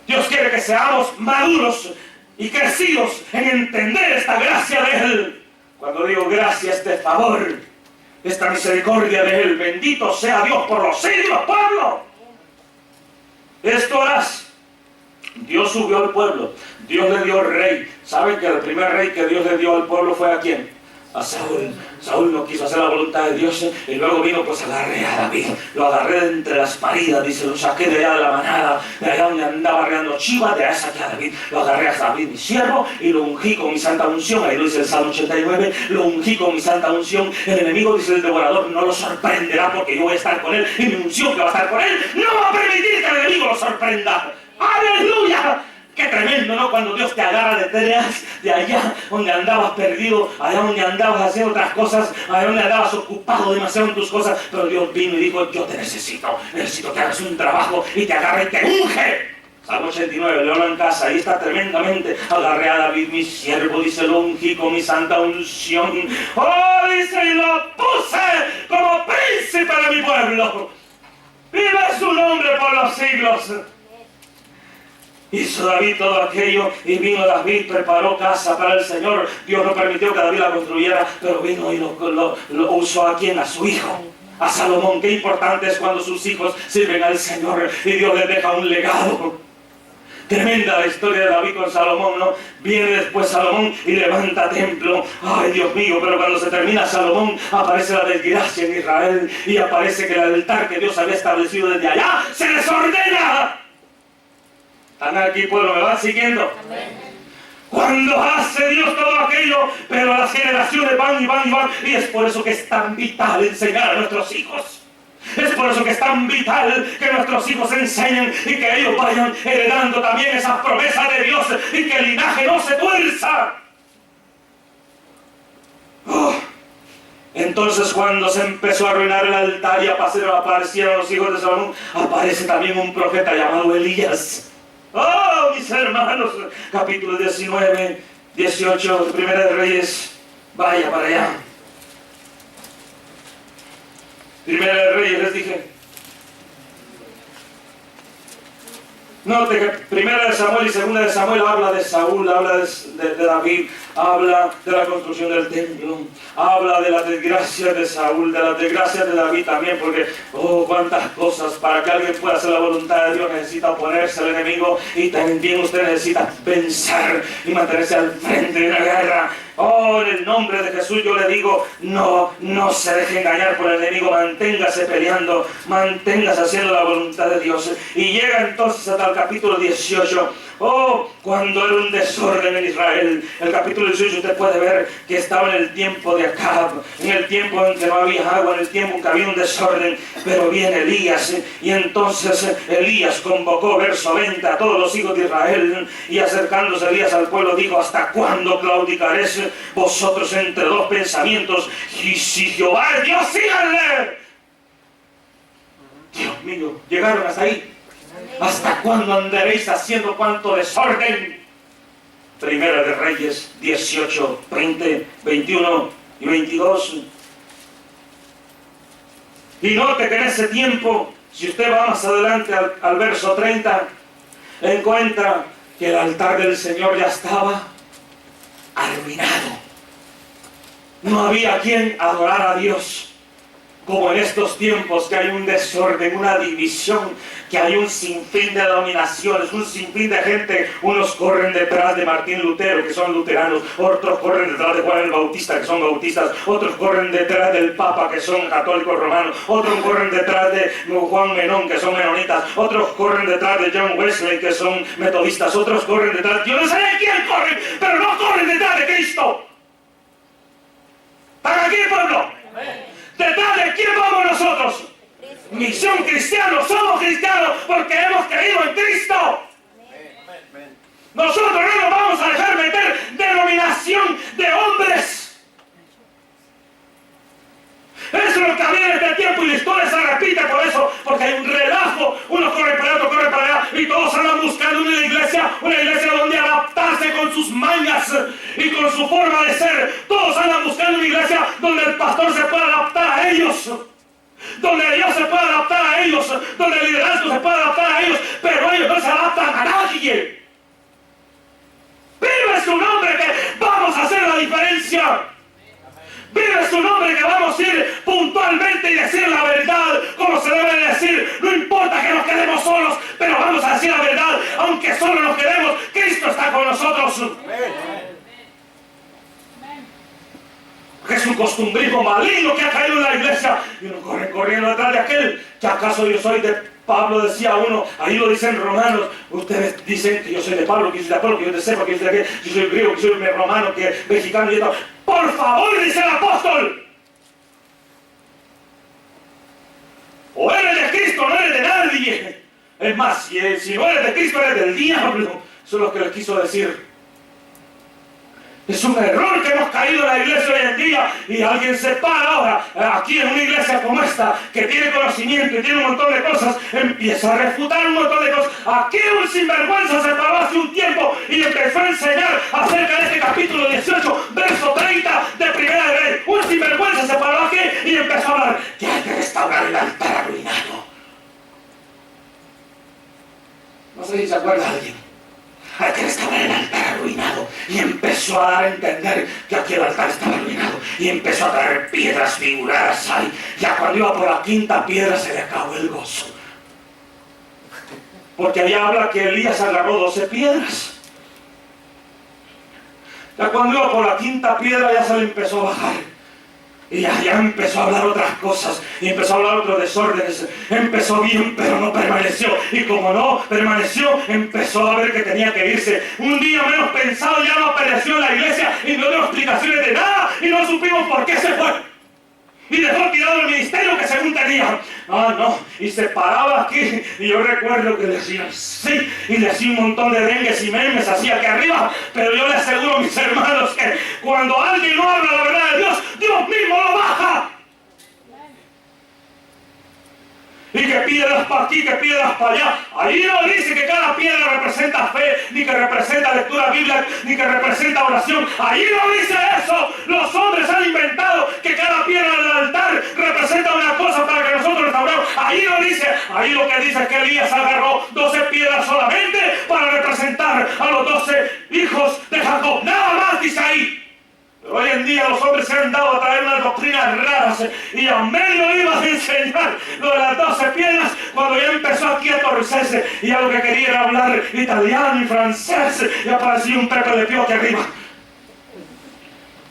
Dios quiere que seamos maduros y crecidos en entender esta gracia de Él. Cuando digo gracia, este favor, esta misericordia de Él, bendito sea Dios por los siglos, pueblo. Esto harás. Dios subió al pueblo, Dios le dio rey. ¿Saben que el primer rey que Dios le dio al pueblo fue a quién? A Saúl. Saúl no quiso hacer la voluntad de Dios y luego vino, pues agarré a David, lo agarré de entre las paridas, dice, lo saqué de allá de la manada, de allá donde andaba arreando chivas, de allá saqué a David, lo agarré a David mi siervo y lo ungí con mi santa unción. Ahí lo dice el Salmo 89, lo ungí con mi santa unción. El enemigo, dice el devorador, no lo sorprenderá porque yo voy a estar con él y mi unción que va a estar con él no va a permitir que el enemigo lo sorprenda. ¡Aleluya! Qué tremendo, ¿no? Cuando Dios te agarra detrás de allá donde andabas perdido, allá donde andabas haciendo otras cosas, allá donde andabas ocupado demasiado en tus cosas, pero Dios vino y dijo, yo te necesito que hagas un trabajo, y te agarra y te unge. Salmo 89, léelo en casa, ahí está tremendamente. Agarré a David mi siervo, dice, lo ungí con mi santa unción. Oh, dice, y lo puse como príncipe de mi pueblo. Vive su nombre por los siglos. Hizo David todo aquello y vino David, preparó casa para el Señor. Dios no permitió que David la construyera, pero vino y lo usó a quien, a su hijo, a Salomón. Qué importante es cuando sus hijos sirven al Señor y Dios les deja un legado. Tremenda la historia de David con Salomón, ¿no? Viene después Salomón y levanta templo. Ay, Dios mío, pero cuando se termina Salomón, aparece la desgracia en Israel y aparece que el altar que Dios había establecido desde allá se desordena. ¿Están aquí, pueblo? ¿Me van siguiendo? Amén. Cuando hace Dios todo aquello, pero las generaciones van y van y van, y es por eso que es tan vital enseñar a nuestros hijos. Es por eso que es tan vital que nuestros hijos enseñen y que ellos vayan heredando también esas promesas de Dios y que el linaje no se tuerza. Entonces, cuando se empezó a arruinar el altar y aparecieron los hijos de Salomón, aparece también un profeta llamado Elías. Oh, mis hermanos, capítulo 19, 18, Primera de Reyes, vaya para allá. Primera de Reyes, les dije. Note que Primera de Samuel y Segunda de Samuel habla de Saúl, habla de David, habla de la construcción del templo, habla de las desgracias de Saúl, de las desgracias de David también, porque, oh, cuántas cosas. Para que alguien pueda hacer la voluntad de Dios necesita oponerse al enemigo, y también usted necesita pensar y mantenerse al frente de una guerra. Oh, en el nombre de Jesús yo le digo, no se deje engañar por el enemigo, manténgase peleando, manténgase haciendo la voluntad de Dios. Y llega entonces hasta el capítulo 18. Oh, cuando era un desorden en Israel. El capítulo 18 usted puede ver que estaba en el tiempo de Acab, en el tiempo en que no había agua, en el tiempo en que había un desorden. Pero viene Elías, y entonces Elías convocó, verso 20, a todos los hijos de Israel, y acercándose Elías al pueblo dijo, ¿hasta cuándo claudicaréis vosotros entre dos pensamientos? Y si Jehová es Dios, síganle. Dios mío, llegaron hasta ahí. ¿Hasta cuándo andaréis haciendo cuanto desorden? Primera de Reyes 18, 20, 21 y 22. Y note que en ese tiempo, si usted va más adelante al verso 30, encuentra que el altar del Señor ya estaba arruinado. No había quien adorar a Dios. como en estos tiempos que hay un desorden, una división, que hay un sinfín de dominaciones, un sinfín de gente. Unos corren detrás de Martín Lutero, que son luteranos, otros corren detrás de Juan el Bautista, que son bautistas, otros corren detrás del Papa, que son católicos romanos, otros corren detrás de Juan Menón, que son menonitas, otros corren detrás de John Wesley, que son metodistas, otros corren detrás, yo no sé de quién corren, pero no corren detrás de Cristo. ¿Para aquí, pueblo? ¿Detrás de quién vamos nosotros? Misión cristianos, somos cristianos porque hemos creído en Cristo. Nosotros no nos vamos a dejar meter denominación de hombres. Eso es lo que había en este tiempo y la historia se repite por eso, porque hay un relajo, unos corren para allá, otros corren para allá y todos andan buscando una iglesia donde adaptarse con sus mañas y con su forma de ser. Todos andan buscando una iglesia donde el pastor se pueda adaptar a ellos, donde Dios se pueda adaptar a ellos, donde el liderazgo se pueda adaptar a ellos, pero ellos no se adaptan a nadie. Vive su nombre que vamos a hacer la diferencia. Vive su nombre que vamos a ir puntualmente y decir la verdad como se debe decir. No importa que nos quedemos solos, pero vamos a decir la verdad. Aunque solo nos quedemos, Cristo está con nosotros. Que es un costumbrismo maligno que ha caído en la iglesia. Y uno corre corriendo detrás de aquel. ¿Que acaso yo soy de Pablo? Decía uno, ahí lo dicen Romanos. Ustedes dicen que yo soy de Pablo, que yo soy de Apolo, que yo te sepa, que yo soy de aquel. Yo soy griego, que soy romano, que mexicano y todo. Por favor, dice el apóstol. O eres de Cristo, no eres de nadie. Es más, si no eres de Cristo, eres del diablo. Eso es lo que les quiso decir. Es un error que hemos caído en la iglesia hoy en día y alguien se para ahora, aquí en una iglesia como esta, que tiene conocimiento y tiene un montón de cosas, empieza a refutar un montón de cosas. Aquí un sinvergüenza se paró hace un tiempo y empezó a enseñar acerca de este capítulo 18, verso 30 de Primera de Reyes. Un sinvergüenza se paró aquí y empezó a hablar que hay que restaurar el altar arruinado. No sé si se acuerda alguien. Hay que restaurar el altar arruinado. Y empezó a dar a entender que aquí el altar estaba arruinado. Y empezó a traer piedras figuradas ahí. Ya cuando iba por la quinta piedra se le acabó el gozo. Porque allá habla que Elías agarró 12 piedras. Ya cuando iba por la quinta piedra ya se le empezó a bajar. Y ya empezó a hablar otras cosas, y empezó a hablar otros desórdenes. Empezó bien, pero no permaneció. Y como no permaneció, empezó a ver que tenía que irse. Un día menos pensado ya no apareció en la iglesia y no dio explicaciones de nada y no supimos por qué se fue. Y dejó tirado el ministerio que según tenía. No, y se paraba aquí. Y yo recuerdo que decía sí, y decía un montón de dengues y memes así aquí arriba. Pero yo les aseguro a mis hermanos que cuando alguien no habla la verdad de Dios, Dios mismo lo baja. Y que piedras para aquí, que piedras para allá. Ahí no dice que cada piedra representa fe, ni que representa lectura bíblica, ni que representa oración. Ahí no dice eso. Los hombres han inventado que cada piedra del altar representa una cosa para que nosotros restauremos. Ahí no dice. Ahí lo que dice es que Elías agarró 12 piedras solamente para representar a los 12 hijos de Jacob. Nada más dice ahí. Pero hoy en día los hombres se han dado a traer unas doctrinas raras y a medio iba a enseñar lo de las 12 piedras cuando ya empezó aquí a torcerse y ya lo que quería era hablar italiano y francés y apareció un Pepe Le Pew aquí arriba.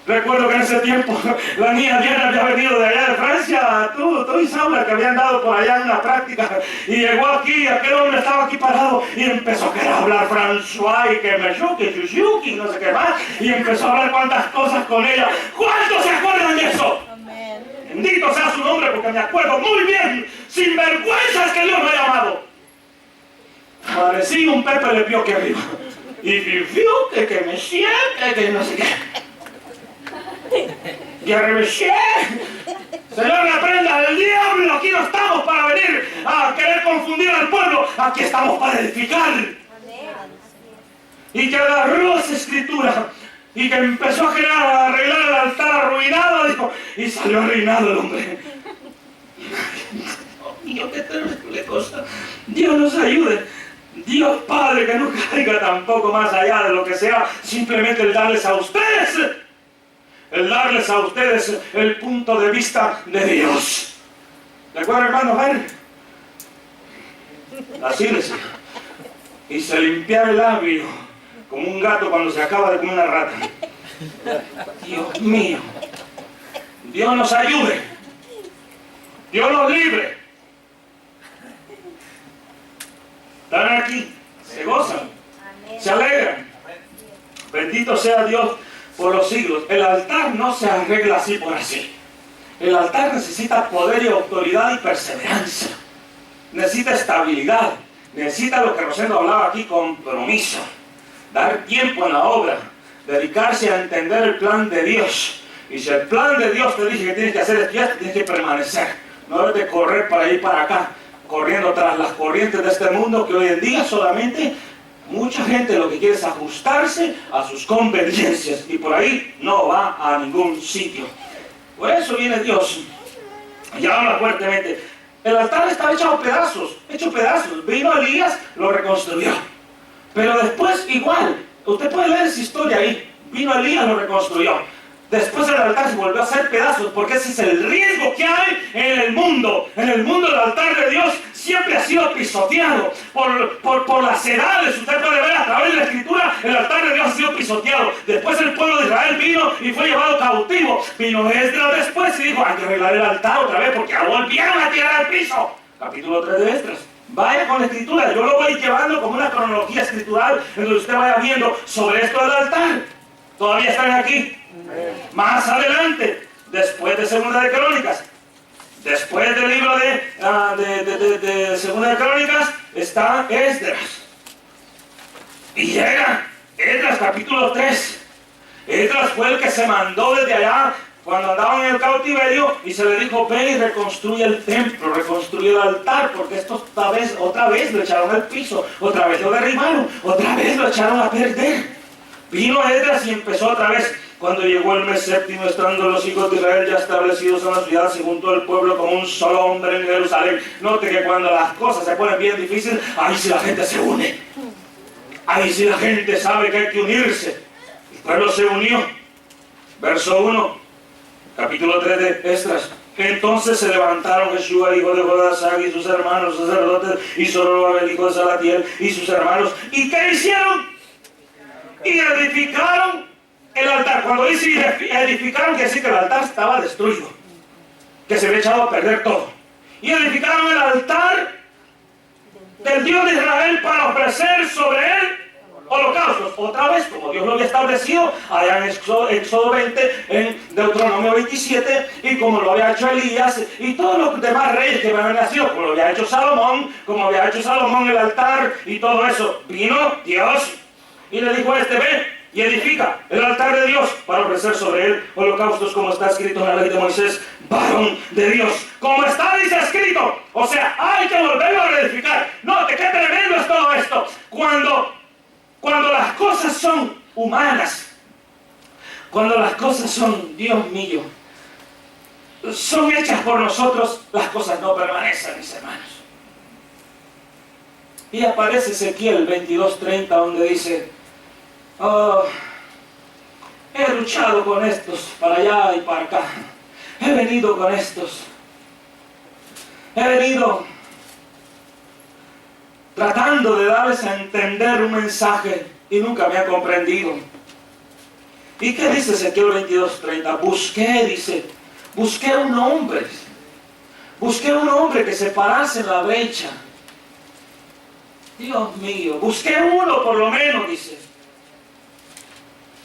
Recuerdo que en ese tiempo la niña Diana había venido de allá de Francia, tú y Saura, que habían dado por allá en una práctica, y llegó aquí, aquel hombre estaba aquí parado y empezó a querer hablar François y que Meshuki, Shushuki, no sé qué más, y empezó a hablar cuantas cosas con ella. ¿Cuántos se acuerdan de eso? Amén. Bendito sea su nombre porque me acuerdo muy bien, sin vergüenzas que Dios me ha llamado. Parecía un Pepe Le Pew aquí arriba. Y fiu, que me siente, que no sé qué. Y arrebeché. Señor, reprenda del diablo. Aquí no estamos para venir a querer confundir al pueblo. Aquí estamos para edificar. Y que agarró esa escritura y que empezó a generar, a arreglar el altar arruinado, dijo, y salió arruinado el hombre. Dios, qué terrible cosa. Dios nos ayude. Dios Padre, que no caiga tampoco más allá de lo que sea simplemente el darles a ustedes el punto de vista de Dios. ¿Recuerda, hermano Jair? Así decía. Y se limpiaba el labio como un gato cuando se acaba de comer una rata. Dios mío. Dios nos ayude. Dios nos libre. Están aquí, se gozan, se alegran. Bendito sea Dios por los siglos. El altar no se arregla así por así. El altar necesita poder y autoridad y perseverancia. Necesita estabilidad. Necesita lo que Rosendo hablaba aquí, compromiso. Dar tiempo en la obra. Dedicarse a entender el plan de Dios. Y si el plan de Dios te dice que tienes que hacer esto, tienes que permanecer. No debes de correr para ir para acá, corriendo tras las corrientes de este mundo, que hoy en día solamente mucha gente lo que quiere es ajustarse a sus conveniencias. Y por ahí no va a ningún sitio. Por eso viene Dios y habla fuertemente. El altar estaba hecho pedazos. Vino Elías, lo reconstruyó. Pero después igual, usted puede leer esa historia ahí. Vino Elías, lo reconstruyó. Después el altar se volvió a hacer pedazos, porque ese es el riesgo que hay en el mundo. En el mundo el altar de Dios siempre ha sido pisoteado por las edades. Usted puede ver a través de la escritura, el altar de Dios ha sido pisoteado. Después el pueblo de Israel vino y fue llevado cautivo. Vino Esdras después y dijo, hay que arreglar el altar otra vez porque volvieron a tirar al piso. Capítulo 3 de Esdras. Vaya con la escritura, yo lo voy llevando como una cronología escritural en donde usted vaya viendo sobre esto del altar. Todavía están aquí. Más adelante, después de Segunda de Crónicas, después del libro de Segunda de Crónicas, está Esdras. Y llega Esdras capítulo 3. Esdras fue el que se mandó desde allá cuando andaban en el cautiverio y se le dijo, ve y reconstruye el templo, reconstruye el altar, porque esto otra vez lo echaron al piso, otra vez lo derribaron, otra vez lo echaron a perder. Vino Esdras y empezó otra vez. Cuando llegó el mes séptimo, estando los hijos de Israel ya establecidos en la ciudad, se juntó el pueblo como un solo hombre en Jerusalén. Note que cuando las cosas se ponen bien difíciles, ahí sí la gente se une. Ahí sí la gente sabe que hay que unirse. El pueblo se unió. Verso 1, capítulo 3 de Esdras. Entonces se levantaron Jesúa, hijo de Jodasag, y sus hermanos sacerdotes, y Zorobabel, hijo de Salatiel, y sus hermanos. ¿Y qué hicieron? Y edificaron el altar. Cuando dice edificaron, quiere decir que el altar estaba destruido, que se había echado a perder todo. Y edificaron el altar del Dios de Israel para ofrecer sobre él holocaustos. Otra vez, como Dios lo había establecido allá en Éxodo 20, en Deuteronomio 27, y como lo había hecho Elías y todos los demás reyes que habían nacido, como lo había hecho Salomón, el altar y todo eso. Vino Dios y le dijo a ve y edifica el altar de Dios para ofrecer sobre él holocaustos, como está escrito en la ley de Moisés, varón de Dios. Como está, dice escrito. O sea, hay que volverlo a reedificar. Note qué tremendo es todo esto. Cuando las cosas son humanas, cuando las cosas son, Dios mío, son hechas por nosotros, las cosas no permanecen, mis hermanos. Y aparece Ezequiel 22:30, donde dice, he luchado con estos para allá y para acá, he venido con estos, he venido tratando de darles a entender un mensaje y nunca me ha comprendido. ¿Y qué dice Ezequiel 22:30? Busqué un hombre que se parase en la brecha. Dios mío, busqué uno por lo menos, dice.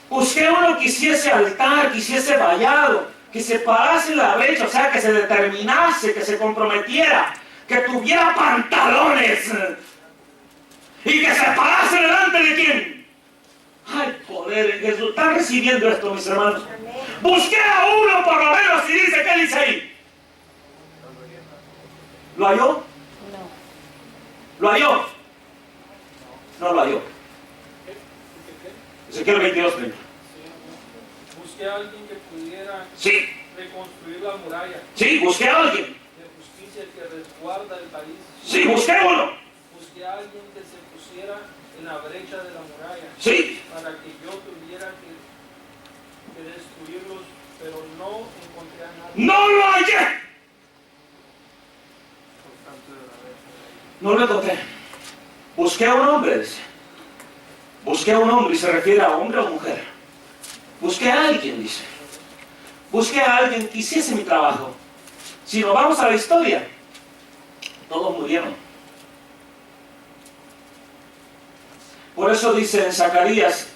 Busqué uno que hiciese altar, que hiciese vallado, que se parase en la brecha, o sea, que se determinase, que se comprometiera, que tuviera pantalones y que se parase delante de quién. Ay, poder en Jesús. ¿Están recibiendo esto, mis hermanos? Amén. Busqué a uno por lo menos y dice, ¿qué dice ahí? ¿Lo halló? No. ¿Lo halló? No lo halló. Ezequiel 22:30. Busqué a alguien que pudiera reconstruir la muralla. Sí, busqué a alguien. De justicia que resguarda el país. Sí, busqué uno. Busqué a alguien que se pusiera en la brecha de la muralla. Sí. Para que yo tuviera que destruirlos, pero no encontré a nadie. ¡No lo hallé! No lo encontré. Busqué a un hombre, dice. Busqué a un hombre, y se refiere a hombre o mujer. Busqué a alguien, dice. Busqué a alguien que hiciese mi trabajo. Si nos vamos a la historia, todos murieron. Por eso dice en Zacarías,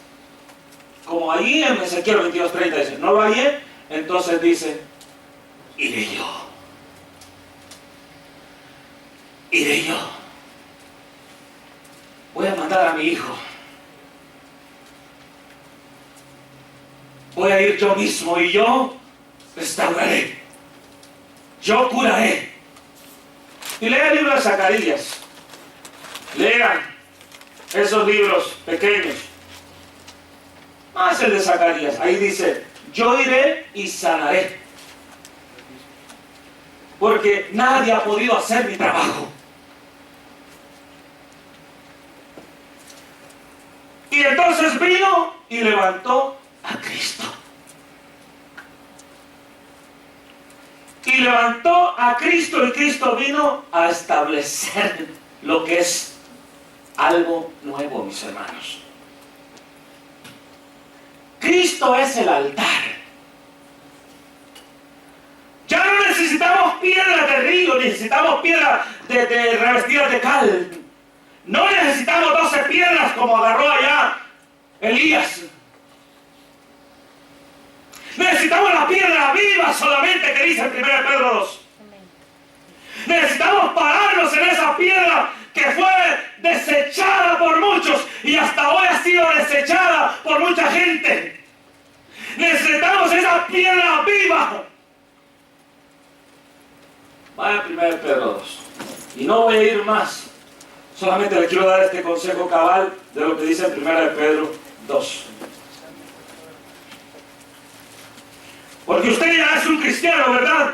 como allí en Ezequiel 22:30 dice, no lo hallé, entonces dice, iré yo. Iré yo. Voy a mandar a mi hijo. Voy a ir yo mismo y yo restauraré. Yo curaré. Y lea el libro de Zacarías. Lean esos libros pequeños. Más el de Zacarías. Ahí dice, yo iré y sanaré. Porque nadie ha podido hacer mi trabajo. Y entonces vino y levantó a Cristo. Y levantó a Cristo, y Cristo vino a establecer lo que es algo nuevo, mis hermanos. Cristo es el altar. Ya no necesitamos piedra de río, necesitamos piedra de revestidas de cal. No necesitamos 12 piedras como agarró allá Elías. Necesitamos la piedra viva solamente que dice en 1 Pedro 2. Necesitamos pararnos en esa piedra que fue desechada por muchos y hasta hoy ha sido desechada por mucha gente. Necesitamos esa piedra viva. Vaya 1 Pedro 2. Y no voy a ir más. Solamente le quiero dar este consejo cabal de lo que dice en 1 Pedro 2. Porque usted ya es un cristiano, ¿verdad?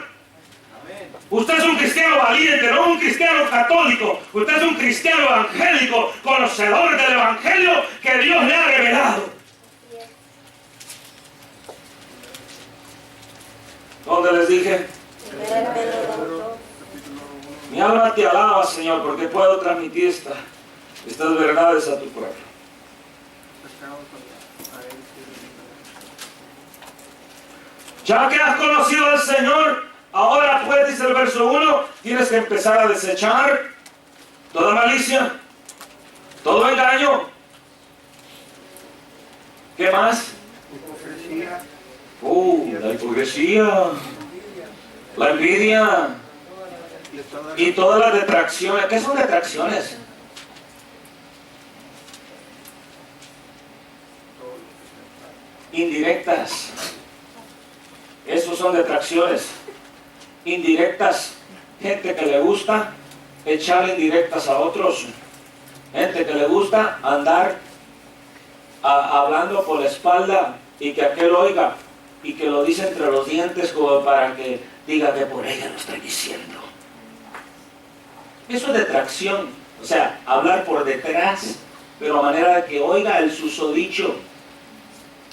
Usted es un cristiano valiente, no un cristiano católico. Usted es un cristiano evangélico, conocedor del evangelio que Dios le ha revelado. ¿Dónde les dije? Mi alma te alaba, Señor, porque puedo transmitir estas verdades a tu pueblo. Ya que has conocido al Señor, ahora pues, dice el verso 1, tienes que empezar a desechar toda malicia, todo engaño. ¿Qué más? La hipocresía, la envidia y todas las detracciones. ¿Qué son detracciones? Indirectas. Esos son detracciones. Indirectas. Gente que le gusta echar indirectas a otros. Gente que le gusta andar hablando por la espalda y que aquel oiga y que lo dice entre los dientes como para que diga que por ella lo estoy diciendo. Eso es detracción. O sea, hablar por detrás, pero a manera de que oiga el susodicho.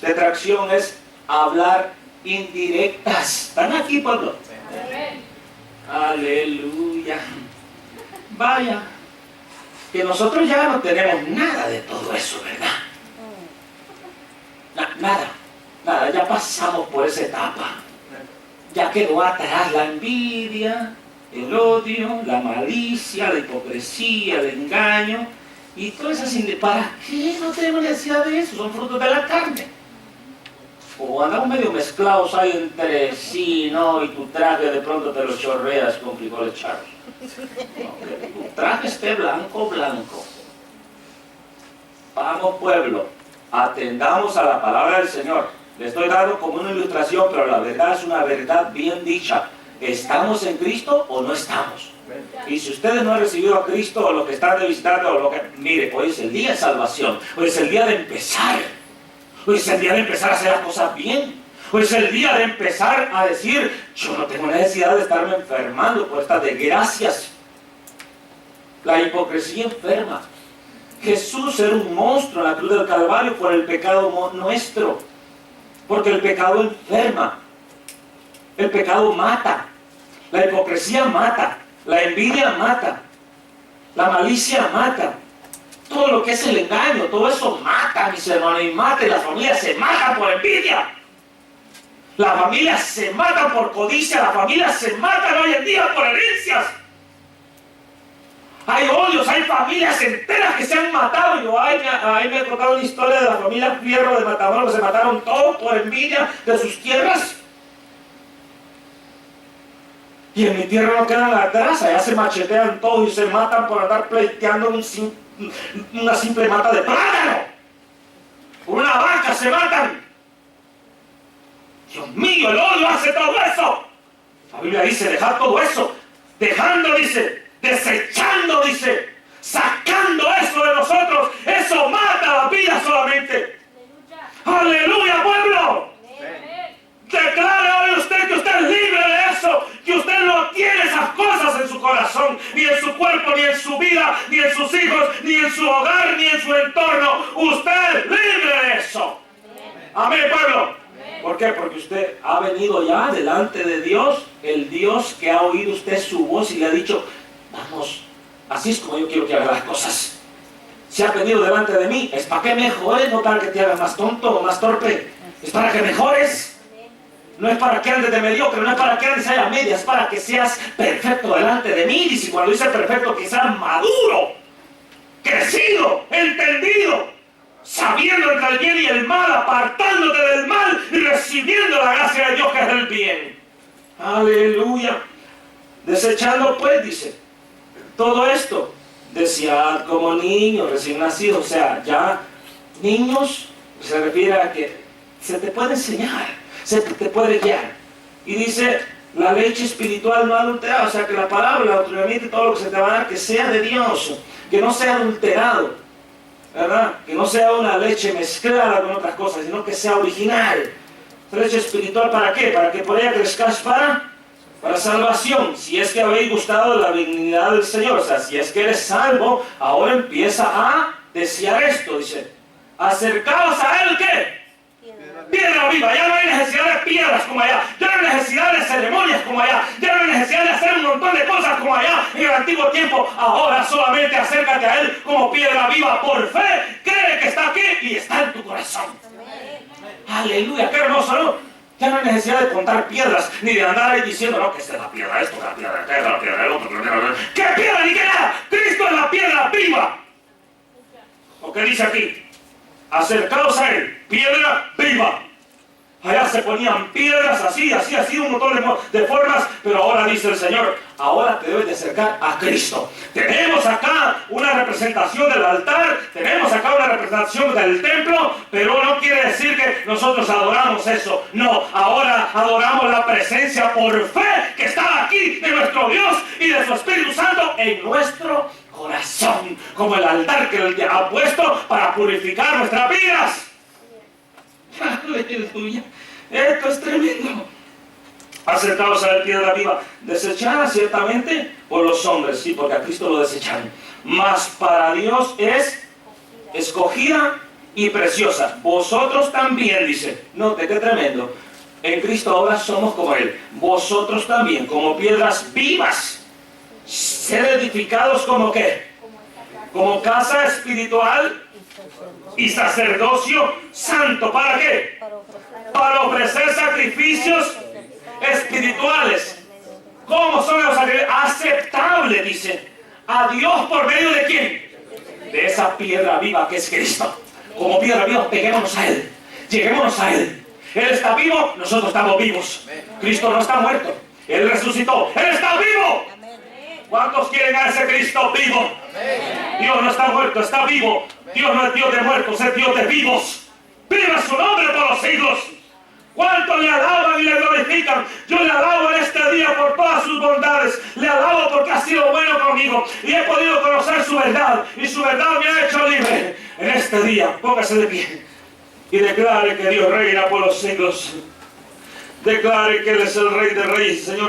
Detracción es hablar indirectas. ¿Están aquí, pueblo? Amén. Aleluya. Vaya, que nosotros ya no tenemos nada de todo eso, ¿verdad? Nada, ya pasamos por esa etapa. Ya quedó atrás la envidia, el odio, la malicia, la hipocresía, el engaño y todas esas indirectas. ¿Para qué? No tenemos necesidad de eso, son frutos de la carne. O andamos medio mezclados ahí entre sí, ¿no? Y tu traje de pronto te lo chorreas con frijoles charros. No, que tu traje esté blanco. Vamos, pueblo, atendamos a la palabra del Señor. Le estoy dando como una ilustración, pero la verdad es una verdad bien dicha. ¿Estamos en Cristo o no estamos? Y si ustedes no han recibido a Cristo, o lo que están de visitando, o lo que... Mire, hoy es el día de salvación. Hoy es el día de empezar. Hoy es el día de empezar a hacer las cosas bien. Hoy es el día de empezar a decir, yo no tengo necesidad de estarme enfermando por estas desgracias. La hipocresía enferma. Jesús era un monstruo en la cruz del Calvario por el pecado nuestro. Porque el pecado enferma. El pecado mata. La hipocresía mata. La envidia mata. La malicia mata. Todo lo que es el engaño, todo eso mata, mis hermanos, y mata, y las familias se matan por envidia. Las familias se matan por codicia, las familias se matan hoy en día por herencias. Hay odios, hay familias enteras que se han matado. Yo ahí me he contado una historia de la familia Fierro de Matamoros, que se mataron todos por envidia de sus tierras. Y en mi tierra no quedan atrás, allá se machetean todos y se matan por andar pleiteando una simple mata de plátano. Por una vaca se matan. Dios mío, el odio hace todo eso. La Biblia dice, dejad todo eso. Dejando, dice, desechando, dice, sacando eso de nosotros. Eso mata la vida solamente. ¡Aleluya, pueblo! Declare hoy usted que usted es libre de eso, que usted no tiene esas cosas en su corazón, ni en su cuerpo, ni en su vida, ni en sus hijos, ni en su hogar, ni en su entorno. Usted es libre de eso. Amén, pueblo. ¿Por qué? Porque usted ha venido ya delante de Dios, el Dios que ha oído usted su voz y le ha dicho, vamos, así es como yo quiero que haga las cosas. Si ha venido delante de mí, es para que mejores, no para que te hagas más tonto o más torpe, es para que mejores. No es para que andes de mediocre, no es para que andes a media, es para que seas perfecto delante de mí. Y cuando dice perfecto, que seas maduro, crecido, entendido, sabiendo entre el bien y el mal, apartándote del mal y recibiendo la gracia de Dios que es el bien. Aleluya. Desechando pues, dice, todo esto, desead como niños recién nacidos. O sea, ya niños se refiere a que se te puede enseñar, se te puede guiar. Y dice, la leche espiritual no adulterada, o sea que la palabra, autoridad, todo lo que se te va a dar, que sea de Dios, que no sea adulterado, ¿verdad? Que no sea una leche mezclada con otras cosas, sino que sea original. Leche espiritual, ¿para qué? Para que por ella crezcas para salvación. Si es que habéis gustado de la benignidad del Señor, o sea, si es que eres salvo, ahora empieza a desear esto, dice, acercaos a Él, ¿qué? Piedra viva. Ya no hay necesidad de piedras como allá, ya no hay necesidad de ceremonias como allá, ya no hay necesidad de hacer un montón de cosas como allá en el antiguo tiempo. Ahora solamente acércate a Él como piedra viva por fe, cree que está aquí y está en tu corazón. Aleluya, qué hermoso, ¿no? Ya no hay necesidad de contar piedras, ni de andar ahí diciendo, no, que esta es la piedra, esto es la piedra, esta es la piedra, el otro, ¿qué piedra ni qué nada? Cristo es la piedra viva. ¿O qué dice aquí? Acercaos a Él, piedra viva. Allá se ponían piedras así, un montón de formas, pero ahora dice el Señor, ahora te debes de acercar a Cristo. Tenemos acá una representación del altar, tenemos acá una representación del templo, pero no quiere decir que nosotros adoramos eso. No, ahora adoramos la presencia por fe que está aquí de nuestro Dios y de su Espíritu Santo en nuestro corazón, como el altar que Él ha puesto para purificar nuestras vidas. Aleluya. Esto es tremendo. Acercaos a la piedra viva, desechada ciertamente por los hombres, sí, porque a Cristo lo desecharon, mas para Dios es escogida y preciosa. Vosotros también, dice, note qué tremendo, en Cristo ahora somos como Él. Vosotros también, como piedras vivas, ser edificados como ¿qué? Como casa espiritual y sacerdocio santo. ¿Para qué? Para ofrecer sacrificios espirituales. ¿Cómo son los sacrificios? Aceptables, dice, a Dios por medio de ¿quién? De esa piedra viva que es Cristo. Como piedra viva, peguémonos a Él, lleguémonos a Él. Él está vivo, nosotros estamos vivos. Cristo no está muerto, Él resucitó, Él está vivo. ¿Cuántos quieren a ese Cristo vivo? Dios no está muerto, está vivo. Dios no es Dios de muertos, es Dios de vivos. ¡Viva su nombre por los siglos! ¿Cuántos le alaban y le glorifican? Yo le alabo en este día por todas sus bondades. Le alabo porque ha sido bueno conmigo y he podido conocer su verdad. Y su verdad me ha hecho libre. En este día, póngase de pie y declare que Dios reina por los siglos. Declare que Él es el Rey de Reyes, Señor.